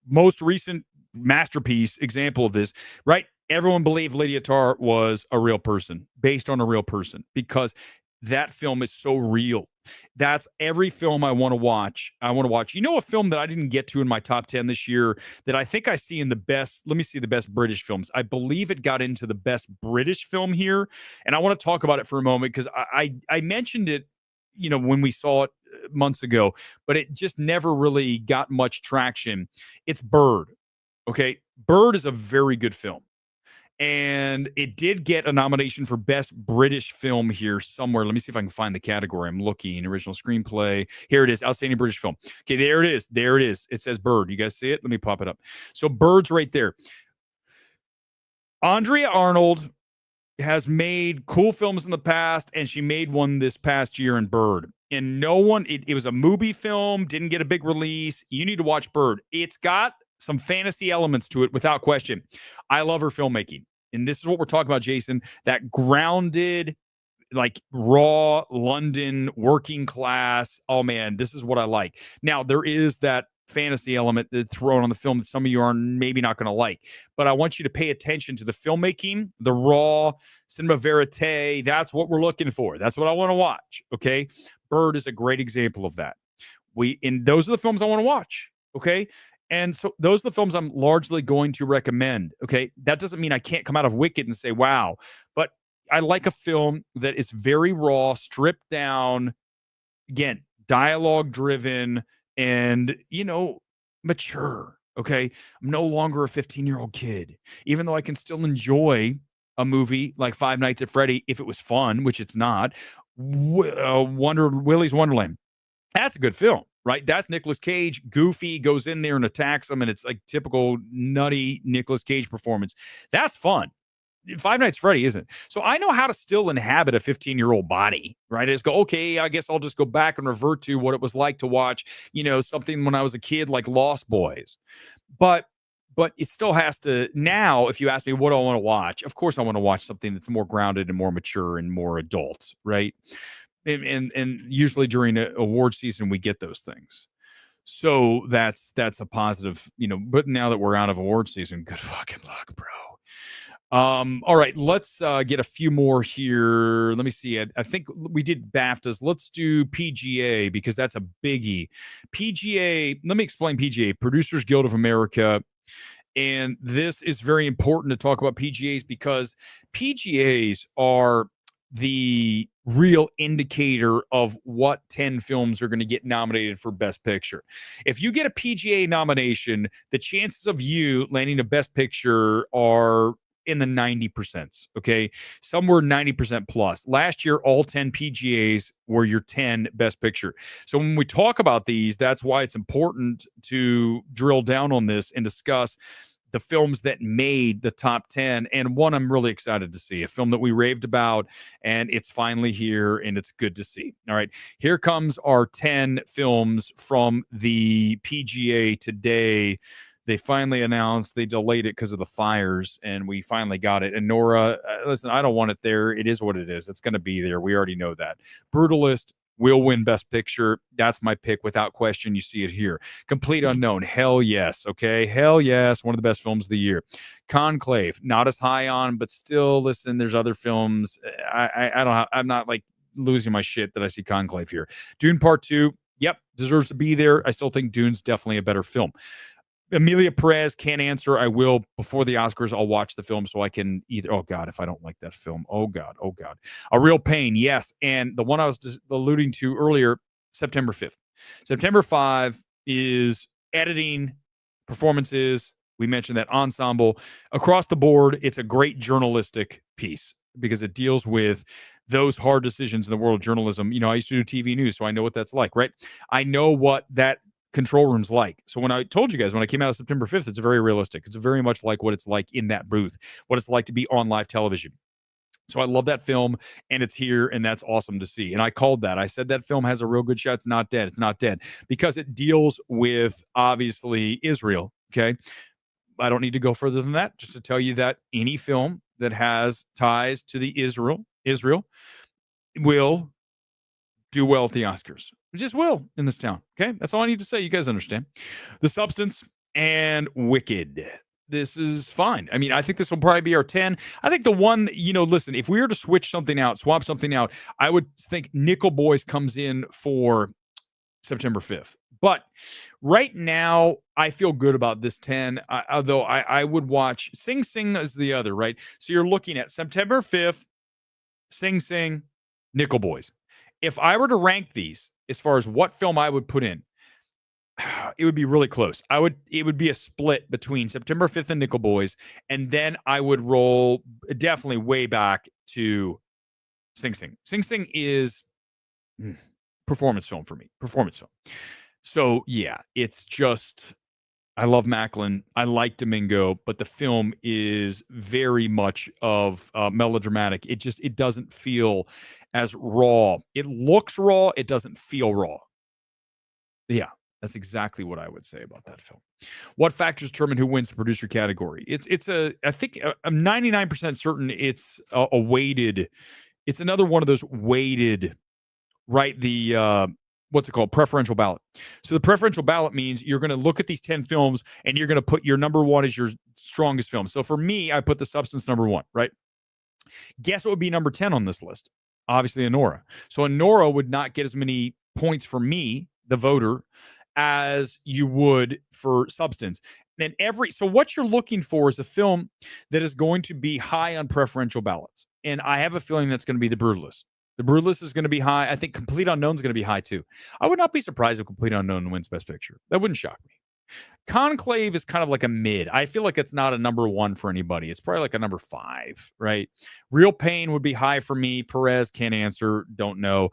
Most recent masterpiece example of this, right? Everyone believed Lydia Tarr was a real person, based on a real person, because that film is so real. That's every film I want to watch. You know, a film that I didn't get to in my top 10 this year that I think I see in the best, let me see the best British films. I believe it got into the best British film here. And I want to talk about it for a moment because I mentioned it, you know, when we saw it months ago, but it just never really got much traction. It's Bird. Okay. Bird is a very good film. And it did get a nomination for Best British Film here somewhere. Let me see if I can find the category. I'm looking. Original Screenplay. Here it is. Outstanding British Film. Okay, there it is. There it is. It says Bird. You guys see it? Let me pop it up. So Bird's right there. Andrea Arnold has made cool films in the past, and she made one this past year in Bird. And no one, it was a movie film, didn't get a big release. You need to watch Bird. It's got some fantasy elements to it without question. I love her filmmaking. And this is what we're talking about, Jason, that grounded, like raw London working class. Oh man, this is what I like. Now there is that fantasy element that's thrown on the film that some of you are maybe not going to like, but I want you to pay attention to the filmmaking, the raw cinema verite. That's what we're looking for. That's what I want to watch. Okay. Bird is a great example of that. Those are the films I want to watch. Okay. And so those are the films I'm largely going to recommend. Okay. That doesn't mean I can't come out of Wicked and say, wow, but I like a film that is very raw, stripped down, again, dialogue driven, and, you know, mature. Okay. I'm no longer a 15-year-old kid, even though I can still enjoy a movie like Five Nights at Freddy if it was fun, which it's not. Willy's Wonderland. That's a good film, right? That's Nicolas Cage. Goofy goes in there and attacks him, and it's like typical nutty Nicolas Cage performance. That's fun. Five Nights at Freddy isn't. So I know how to still inhabit a 15-year-old body, right? I just go, okay, I guess I'll just go back and revert to what it was like to watch, you know, something when I was a kid like Lost Boys. But it still has to, now, if you ask me what do I want to watch, of course I want to watch something that's more grounded and more mature and more adult, right? And usually during an award season, we get those things. So that's a positive, you know, but now that we're out of award season, good fucking luck, bro. All right, let's get a few more here. Let me see. I think we did BAFTAs. Let's do PGA because that's a biggie. PGA, let me explain PGA, Producers Guild of America. And this is very important to talk about PGAs because PGAs are the real indicator of what 10 films are going to get nominated for Best Picture. If you get a PGA nomination, the chances of you landing a Best Picture are in the 90%, okay? Somewhere 90% plus. Last year, all 10 PGAs were your 10 Best Picture. So when we talk about these, that's why it's important to drill down on this and discuss the films that made the top 10. And one I'm really excited to see, a film that we raved about, and it's finally here, and it's good to see. All right, here comes our 10 films from the PGA today. They finally announced, they delayed it because of the fires, and we finally got it. And Nora, listen, I don't want it there. It is what it is. It's going to be there. We already know that. Brutalist will win Best Picture. That's my pick without question. You see it here. Complete Unknown. Hell yes. Okay. Hell yes. One of the best films of the year. Conclave. Not as high on, but still, listen, there's other films. I'm not like losing my shit that I see Conclave here. Dune Part 2. Yep. Deserves to be there. I still think Dune's definitely a better film. Emilia Perez, can't answer. I will before the Oscars. I'll watch the film so I can either. Oh God, if I don't like that film. Oh God. A Real Pain. Yes, and the one I was just alluding to earlier, September 5th. September 5 is editing, performances. We mentioned that ensemble across the board. It's a great journalistic piece because it deals with those hard decisions in the world of journalism. You know, I used to do TV news, so I know what that's like, right? I know what that control room's like. So when I told you guys, when I came out of September 5th, it's very realistic. It's very much like what it's like in that booth, what it's like to be on live television. So I love that film, and it's here, and that's awesome to see. And I called that. I said that film has a real good shot. It's not dead. It's not dead because it deals with, obviously, Israel, okay? I don't need to go further than that, just to tell you that any film that has ties to the Israel will do well at the Oscars. It just will in this town, okay? That's all I need to say. You guys understand. The Substance and Wicked. This is fine. I mean, I think this will probably be our 10. I think the one, listen, if we were to switch something out, swap something out, I would think Nickel Boys comes in for September 5th. But right now, I feel good about this 10, although I would watch Sing Sing as the other, right? So you're looking at September 5th, Sing Sing, Nickel Boys. If I were to rank these as far as what film I would put in, it would be really close. It would be a split between September 5th and Nickel Boys, and then I would roll definitely way back to Sing Sing. Sing Sing is performance film for me. Performance film. So yeah, it's just, I love Macklin. I like Domingo, but the film is very much of melodramatic. It doesn't feel as raw. It looks raw. It doesn't feel raw. Yeah, that's exactly what I would say about that film. What factors determine who wins the producer category? I think I'm 99% certain it's a weighted. It's another one of those weighted, right? The what's it called? Preferential ballot. So the preferential ballot means you're going to look at these 10 films and you're going to put your number one as your strongest film. So for me, I put The Substance number one, right? Guess what would be number 10 on this list? Obviously, Anora. So Anora would not get as many points for me, the voter, as you would for Substance. And so what you're looking for is a film that is going to be high on preferential ballots. And I have a feeling that's going to be The Brutalist. The Brutalist is going to be high. I think Complete Unknown is going to be high too. I would not be surprised if Complete Unknown wins Best Picture. That wouldn't shock me. Conclave is kind of like a mid. I feel like it's not a number one for anybody. It's probably like a number 5, right? Real Pain would be high for me. Perez, can't answer, don't know.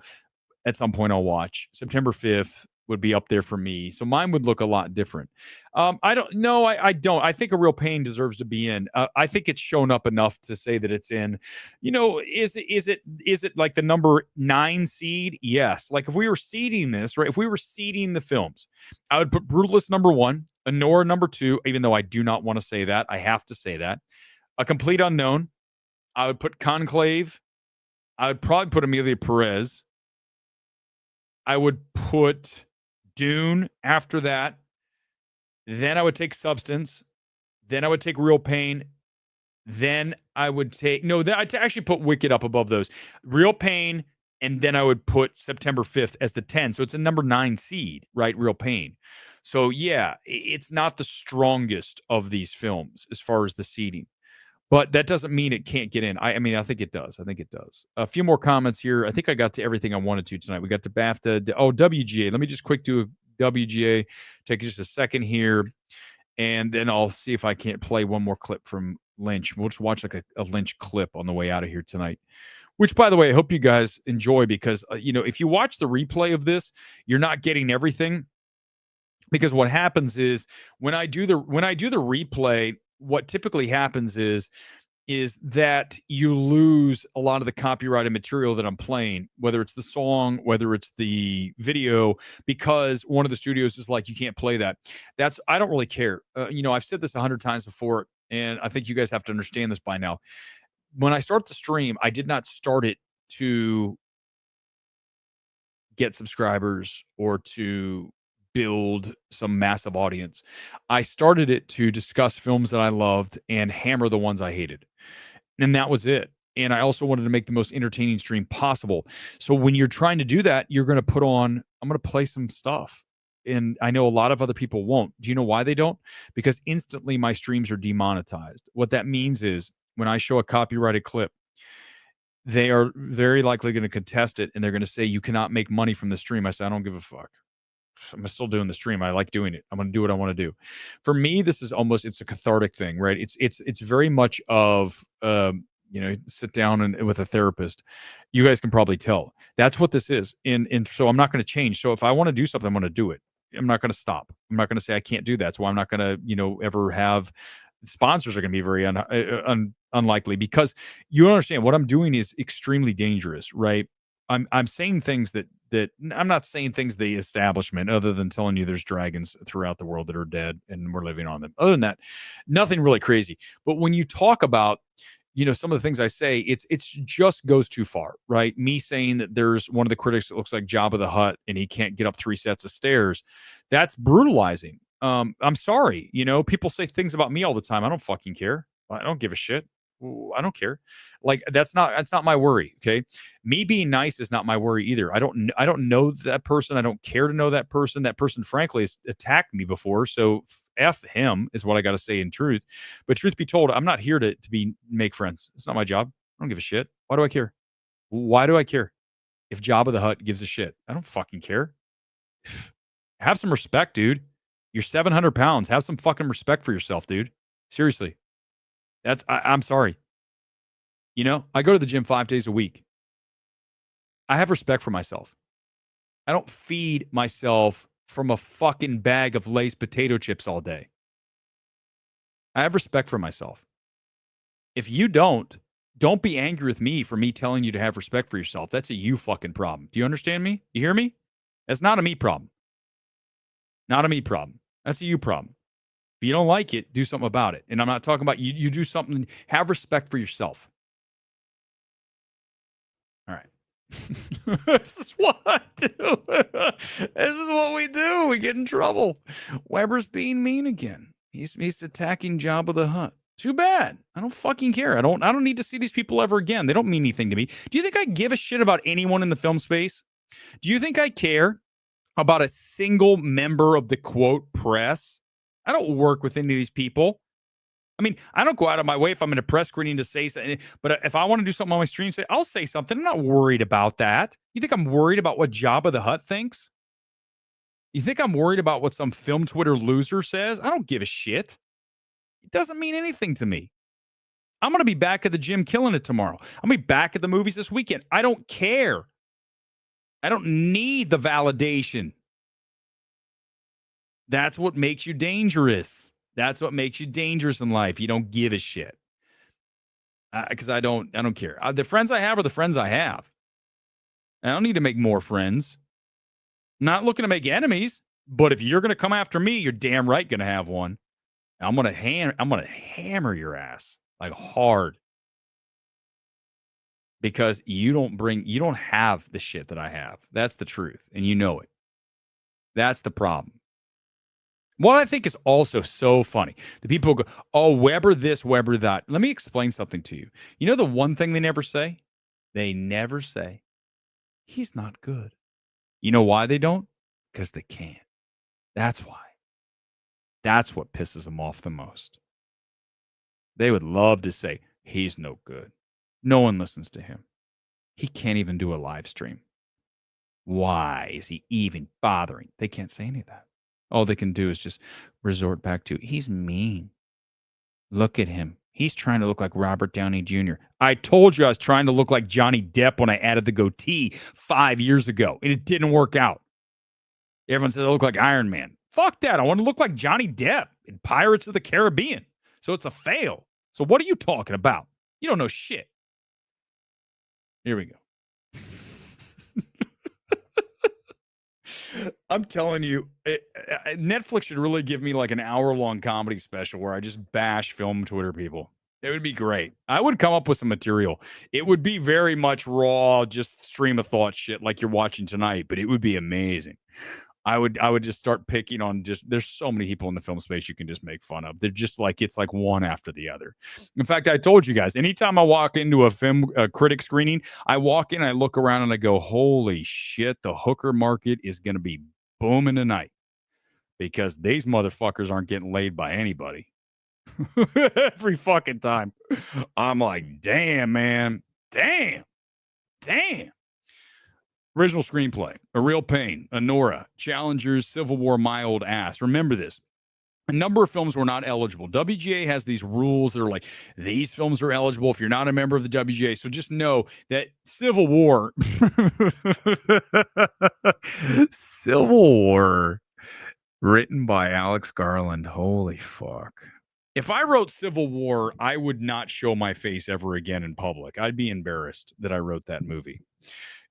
At some point I'll watch. September 5th would be up there for me. So mine would look a lot different. I don't know. I don't. I think A Real Pain deserves to be in. I think it's shown up enough to say that it's in. Is it like the number 9 seed? Yes. Like if we were seeding this, right? If we were seeding the films, I would put Brutalist number 1, Anora number 2, even though I do not want to say that. I have to say that. A Complete Unknown. I would put Conclave. I would probably put Amelia Perez. I would put Dune after that. Then I would take Substance. Then I would take Real Pain. Then I would take... No, I'd actually put Wicked up above those. Real Pain, and then I would put September 5th as the 10. So it's a number 9 seed, right? Real Pain. So yeah, it's not the strongest of these films as far as the seeding. But that doesn't mean it can't get in. I mean, I think it does. I think it does. A few more comments here. I think I got to everything I wanted to tonight. We got to BAFTA. WGA. Let me just quick do a WGA. Take just a second here. And then I'll see if I can't play one more clip from Lynch. We'll just watch like a Lynch clip on the way out of here tonight. Which, by the way, I hope you guys enjoy because, if you watch the replay of this, you're not getting everything. Because what happens is when I do the replay, what typically happens is that you lose a lot of the copyrighted material that I'm playing, whether it's the song, whether it's the video, because one of the studios is like, you can't play that. I don't really care. I've said this 100 times before, and I think you guys have to understand this by now. When I start the stream, I did not start it to get subscribers or to build some massive audience. I started it to discuss films that I loved and hammer the ones I hated. And that was it. And I also wanted to make the most entertaining stream possible. So when you're trying to do that, I'm going to play some stuff. And I know a lot of other people won't. Do you know why they don't? Because instantly my streams are demonetized. What that means is when I show a copyrighted clip, they are very likely going to contest it. And they're going to say, you cannot make money from the stream. I say, I don't give a fuck. I'm still doing the stream. I like doing it. I'm going to do what I want to do. For me, this is it's a cathartic thing, right? It's very much of, sit down with a therapist. You guys can probably tell that's what this is. And so I'm not going to change. So if I want to do something, I'm going to do it. I'm not going to stop. I'm not going to say I can't do that. So I'm not going to, ever have sponsors are going to be very unlikely, because you understand what I'm doing is extremely dangerous, right? I'm saying things that I'm not saying things the establishment, other than telling you there's dragons throughout the world that are dead and we're living on them. Other than that, nothing really crazy. But when you talk about, some of the things I say, it's just goes too far, right? Me saying that there's one of the critics that looks like Jabba the Hutt and he can't get up 3 sets of stairs, that's brutalizing. I'm sorry, people say things about me all the time. I don't fucking care. I don't give a shit. I don't care. Like that's not my worry. Okay, me being nice is not my worry either. I don't know that person. I don't care to know that person. That person, frankly, has attacked me before. So F him is what I got to say in truth. But truth be told, I'm not here to make friends. It's not my job. I don't give a shit. Why do I care? Why do I care? If Jabba the Hutt gives a shit, I don't fucking care. Have some respect, dude. You're 700 pounds. Have some fucking respect for yourself, dude. Seriously. I'm sorry. I go to the gym 5 days a week. I have respect for myself. I don't feed myself from a fucking bag of Lay's potato chips all day. I have respect for myself. If you don't be angry with me for me telling you to have respect for yourself. That's a you fucking problem. Do you understand me? You hear me? That's not a me problem. Not a me problem. That's a you problem. If you don't like it, do something about it. And I'm not talking about you. You do something. Have respect for yourself. All right. This is what I do. This is what we do. We get in trouble. Weber's being mean again. He's attacking Jabba the Hutt. Too bad. I don't fucking care. I don't need to see these people ever again. They don't mean anything to me. Do you think I give a shit about anyone in the film space? Do you think I care about a single member of the quote press? I don't work with any of these people. I mean, I don't go out of my way if I'm in a press screening to say something. But if I want to do something on my stream, I'll say something. I'm not worried about that. You think I'm worried about what Jabba the Hutt thinks? You think I'm worried about what some film Twitter loser says? I don't give a shit. It doesn't mean anything to me. I'm going to be back at the gym killing it tomorrow. I'm going to be back at the movies this weekend. I don't care. I don't need the validation. That's what makes you dangerous. That's what makes you dangerous in life. You don't give a shit. Because I don't care. The friends I have are the friends I have. I don't need to make more friends. Not looking to make enemies. But if you're going to come after me, you're damn right going to have one. I'm going to hammer your ass like hard. Because you don't have the shit that I have. That's the truth. And you know it. That's the problem. What I think is also so funny, the people go, oh, Weber this, Weber that. Let me explain something to you. You know the one thing they never say? They never say, he's not good. You know why they don't? Because they can't. That's why. That's what pisses them off the most. They would love to say, he's no good. No one listens to him. He can't even do a live stream. Why is he even bothering? They can't say any of that. All they can do is just resort back to, he's mean. Look at him. He's trying to look like Robert Downey Jr. I told you I was trying to look like Johnny Depp when I added the goatee 5 years ago, and it didn't work out. Everyone says I look like Iron Man. Fuck that. I want to look like Johnny Depp in Pirates of the Caribbean. So it's a fail. So what are you talking about? You don't know shit. Here we go. I'm telling you, Netflix should really give me like an hour-long comedy special where I just bash film Twitter people. It would be great. I would come up with some material. It would be very much raw, just stream of thought shit like you're watching tonight, but it would be amazing. I would just start picking on there's so many people in the film space you can just make fun of. They're just like, it's like one after the other. In fact, I told you guys, anytime I walk into a critic screening, I walk in, I look around and I go, holy shit, the hooker market is going to be booming tonight because these motherfuckers aren't getting laid by anybody. Every fucking time. I'm like, damn, man. Damn. Original screenplay, A Real Pain, Honora, Challengers, Civil War, My Old Ass. Remember this. A number of films were not eligible. WGA has these rules that are like, these films are eligible if you're not a member of the WGA. So just know that Civil War, written by Alex Garland. Holy fuck. If I wrote Civil War, I would not show my face ever again in public. I'd be embarrassed that I wrote that movie.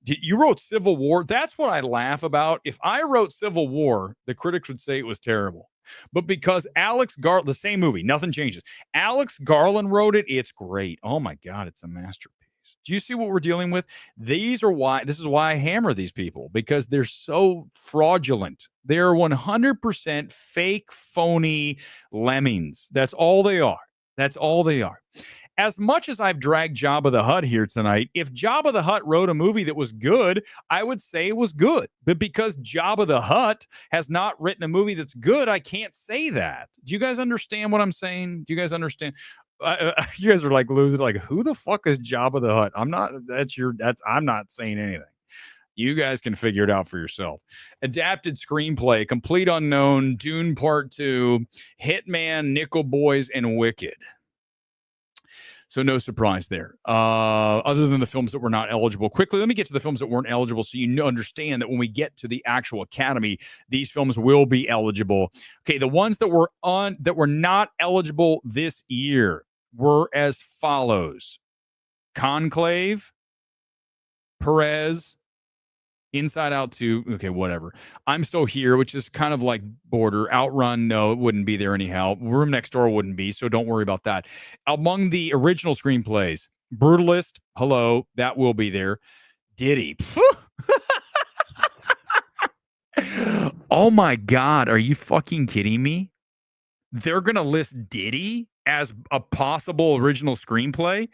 You wrote Civil War? That's what I laugh about. If I wrote Civil War, the critics would say it was terrible. But because the same movie, nothing changes. Alex Garland wrote it, it's great. Oh my God, it's a masterpiece. Do you see what we're dealing with? This is why I hammer these people, because they're so fraudulent. They're 100% fake, phony lemmings. That's all they are. That's all they are. As much as I've dragged Jabba the Hutt here tonight, if Jabba the Hutt wrote a movie that was good, I would say it was good. But because Jabba the Hutt has not written a movie that's good, I can't say that. Do you guys understand what I'm saying? Do you guys understand? You guys are like losing. Like, who the fuck is Jabba the Hutt? I'm not. I'm not saying anything. You guys can figure it out for yourself. Adapted screenplay, Complete Unknown, Dune Part 2, Hitman, Nickel Boys, and Wicked. So no surprise there. Other than the films that were not eligible. Quickly, let me get to the films that weren't eligible so you understand that when we get to the actual Academy, these films will be eligible. Okay, the ones that were not eligible this year were as follows: Conclave, Perez, Inside Out 2, okay, whatever. I'm Still Here, which is kind of like border. Outrun, no, it wouldn't be there anyhow. Room Next Door wouldn't be, so don't worry about that. Among the original screenplays, Brutalist, hello, that will be there. Diddy. Oh my God, are you fucking kidding me? They're going to list Diddy as a possible original screenplay.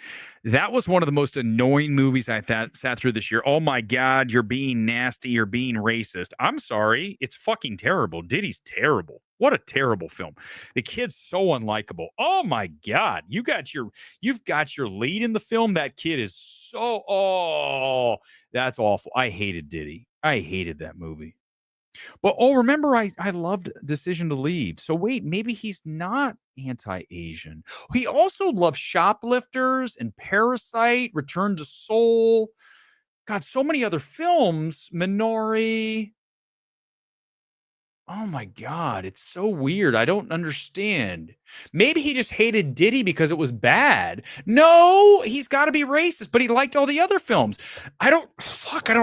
That was one of the most annoying movies I sat through this year. Oh my God, you're being nasty, you're being racist. I'm sorry, it's fucking terrible. Diddy's terrible. What a terrible film. The kid's so unlikable. Oh my God, you've got your lead in the film. That kid is that's awful. I hated Diddy. I hated that movie. But remember, I loved Decision to Leave. So wait, maybe he's not anti-Asian. He also loves Shoplifters and Parasite, Return to Seoul. God, so many other films. Minori. Oh my God, it's so weird. I don't understand. Maybe he just hated Diddy because it was bad. No, he's got to be racist, but he liked all the other films. I don't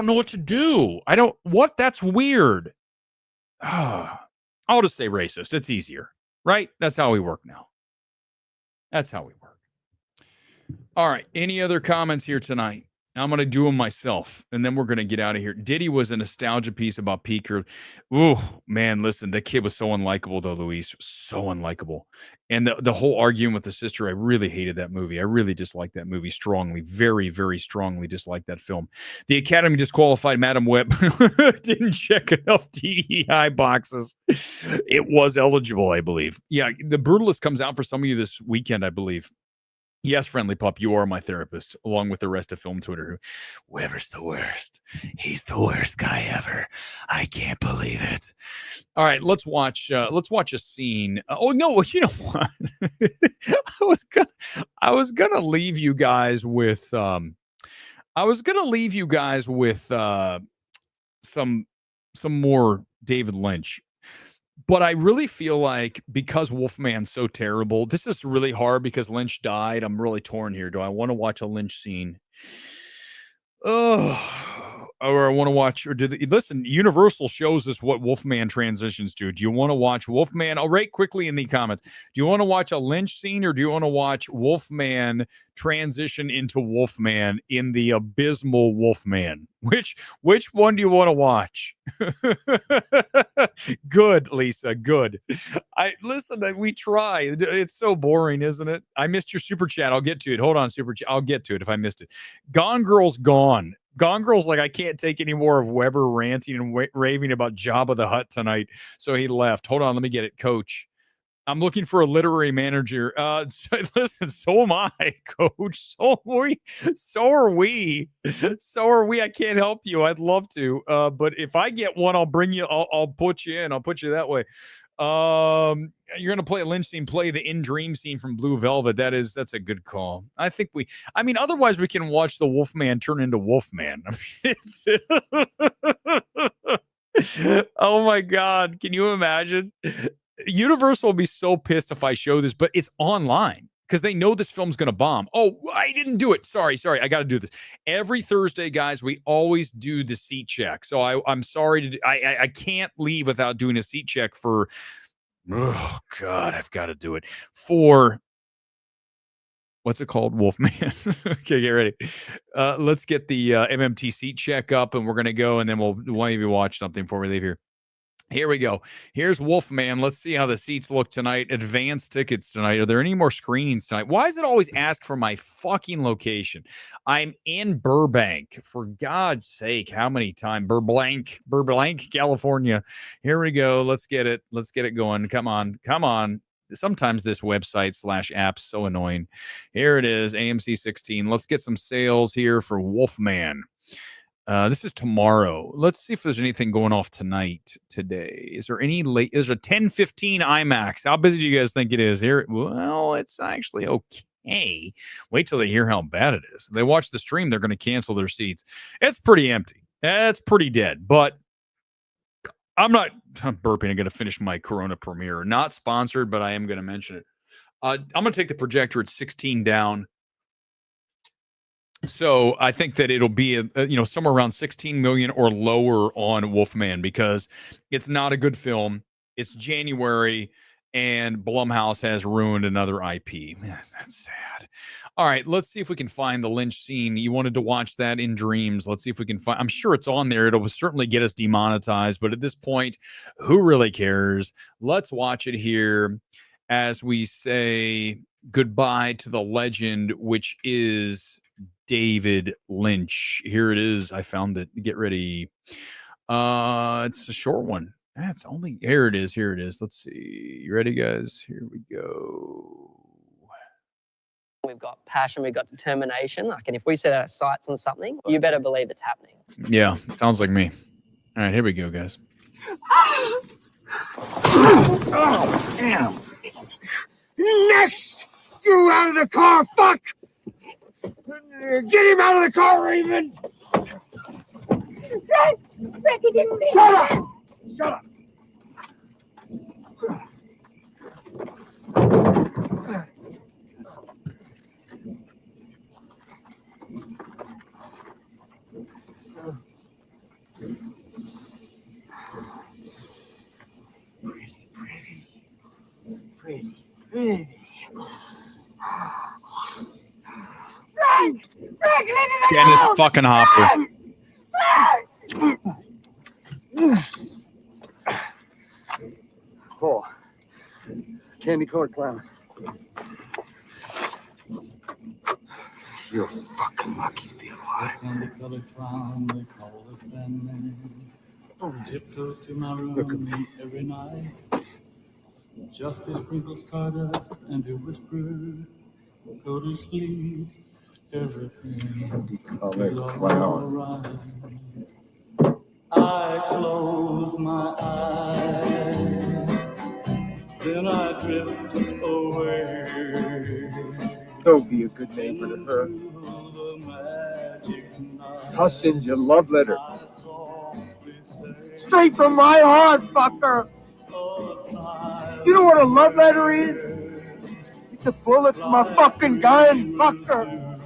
know what to do. That's weird. I'll just say racist. It's easier, right? That's how we work now. That's how we work. All right. Any other comments here tonight? I'm going to do them myself, and then we're going to get out of here. Diddy was a nostalgia piece about Peaker. Ooh, man, listen, that kid was so unlikable, though, Luis. So unlikable. And the whole argument with the sister, I really hated that movie. I really disliked that movie strongly. Very, very strongly disliked that film. The Academy disqualified Madam Web. Didn't check enough DEI boxes. It was eligible, I believe. Yeah, The Brutalist comes out for some of you this weekend, I believe. Yes, Friendly Pup, you are my therapist, along with the rest of film Twitter. Weber's the worst. He's the worst guy ever. I can't believe it. All right, let's watch a scene. Oh no, you know what? I was gonna leave you guys with some more David Lynch. But I really feel like because Wolfman's so terrible, this is really hard because Lynch died. I'm really torn here. Do I want to watch a Lynch scene? Or I want to watch, listen, Universal shows us what Wolfman transitions to. Do you want to watch Wolfman? I'll rate quickly in the comments. Do you want to watch a Lynch scene, or do you want to watch Wolfman transition into Wolfman in the abysmal Wolfman? Which one do you want to watch? Good, Lisa. Good. We try. It's so boring, isn't it? I missed your super chat. I'll get to it. Hold on, super chat. I'll get to it if I missed it. Gone Girl's gone. Gone Girl's like, I can't take any more of Weber ranting and raving about Jabba the Hutt tonight. So he left. Hold on, let me get it, Coach. I'm looking for a literary manager. Listen, so am I, Coach. So are we. I can't help you. I'd love to. But if I get one, I'll bring you. I'll put you in. I'll put you that way. You're gonna play a Lynch scene. Play the In Dream scene from Blue Velvet. That's a good call. Otherwise we can watch the Wolfman turn into Wolfman. Oh my God! Can you imagine? Universal will be so pissed if I show this, but it's online because they know this film's going to bomb. Oh, I didn't do it. Sorry. I got to do this. Every Thursday, guys, we always do the seat check. So I'm sorry to I can't leave without doing a seat check for, oh, God, I've got to do it. For, what's it called? Wolfman. Okay, get ready. Let's get the MMT seat check up, and we're going to go, and then we'll maybe watch something before we leave here. Here we go. Here's Wolfman. Let's see how the seats look tonight. Advanced tickets tonight. Are there any more screenings tonight? Why does it always ask for my fucking location? I'm in Burbank. For God's sake, how many times? Burbank, California. Here we go. Let's get it. Let's get it going. Come on. Sometimes this website / app's so annoying. Here it is, AMC 16. Let's get some sales here for Wolfman. This is tomorrow. Let's see if there's anything going off today. Is there any late? Is there 10:15 IMAX? How busy do you guys think it is here? Well, it's actually okay. Wait till they hear how bad it is. If they watch the stream, they're going to cancel their seats. It's pretty empty. It's pretty dead. But I'm burping. I'm going to finish my Corona premiere. Not sponsored, but I am going to mention it. I'm going to take the projector at 16 down. So I think that it'll be somewhere around 16 million or lower on Wolfman because it's not a good film. It's January and Blumhouse has ruined another IP. That's sad. All right, let's see if we can find the Lynch scene. You wanted to watch that in Dreams. Let's see if we can find. I'm sure it's on there. It'll certainly get us demonetized, but at this point, who really cares? Let's watch it here as we say goodbye to the legend, which is David Lynch. Here it is. I found it. Get ready. It's a short one. That's only here it is. Let's see. You ready, guys? Here we go. We've got passion, we've got determination. And if we set our sights on something, you better believe it's happening. Yeah, sounds like me. All right, here we go, guys. Oh, damn. Next! You out of the car, fuck! Get him out of the car, Raven! Rick, he didn't mean Shut up! Shut up! Pretty. Frank, leave him Dennis alone! fucking Hopper. Oh, candy colored clown. You're fucking lucky to be alive. Candy colored clown, they call us Sandman. Tiptoes to my room every night. Just as sprinkle stardust and to whisper, go to sleep. Everything Candy colored is clown. alright. I close my eyes, then I drift away. Don't be a good neighbor to her. Into the magic night. I'll send you a love letter. I softly say, Straight from my heart, fucker. "Oh, silent You know what a love letter is? It's a bullet from a fucking gun, fucker.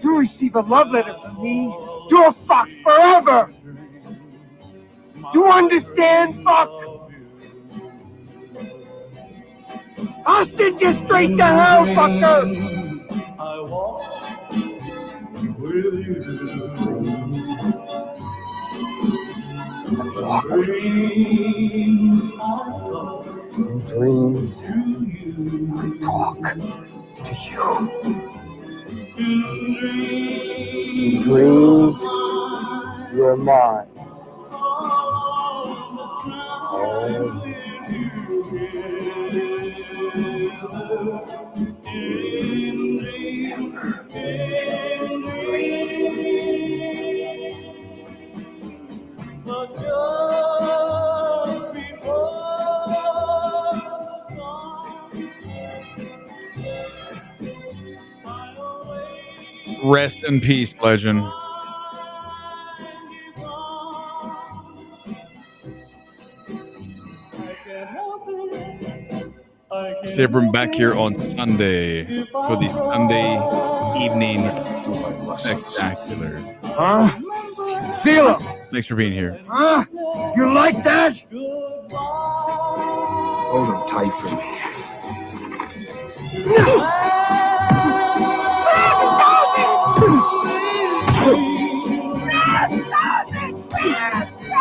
You receive a love letter from me, you're fucked forever. You understand, fuck? I'll send you straight to hell, fucker. I walk with you. Walk with Dreams I talk In dreams, to you. I talk to you. In dreams, you're mine. Oh. But just before dawn, I'll wait. Rest in peace, legend. I can see everyone back here on Sunday for the Sunday evening spectacular. Huh? Seal him. Thanks for being here. Huh? You like that? Hold him tight for me.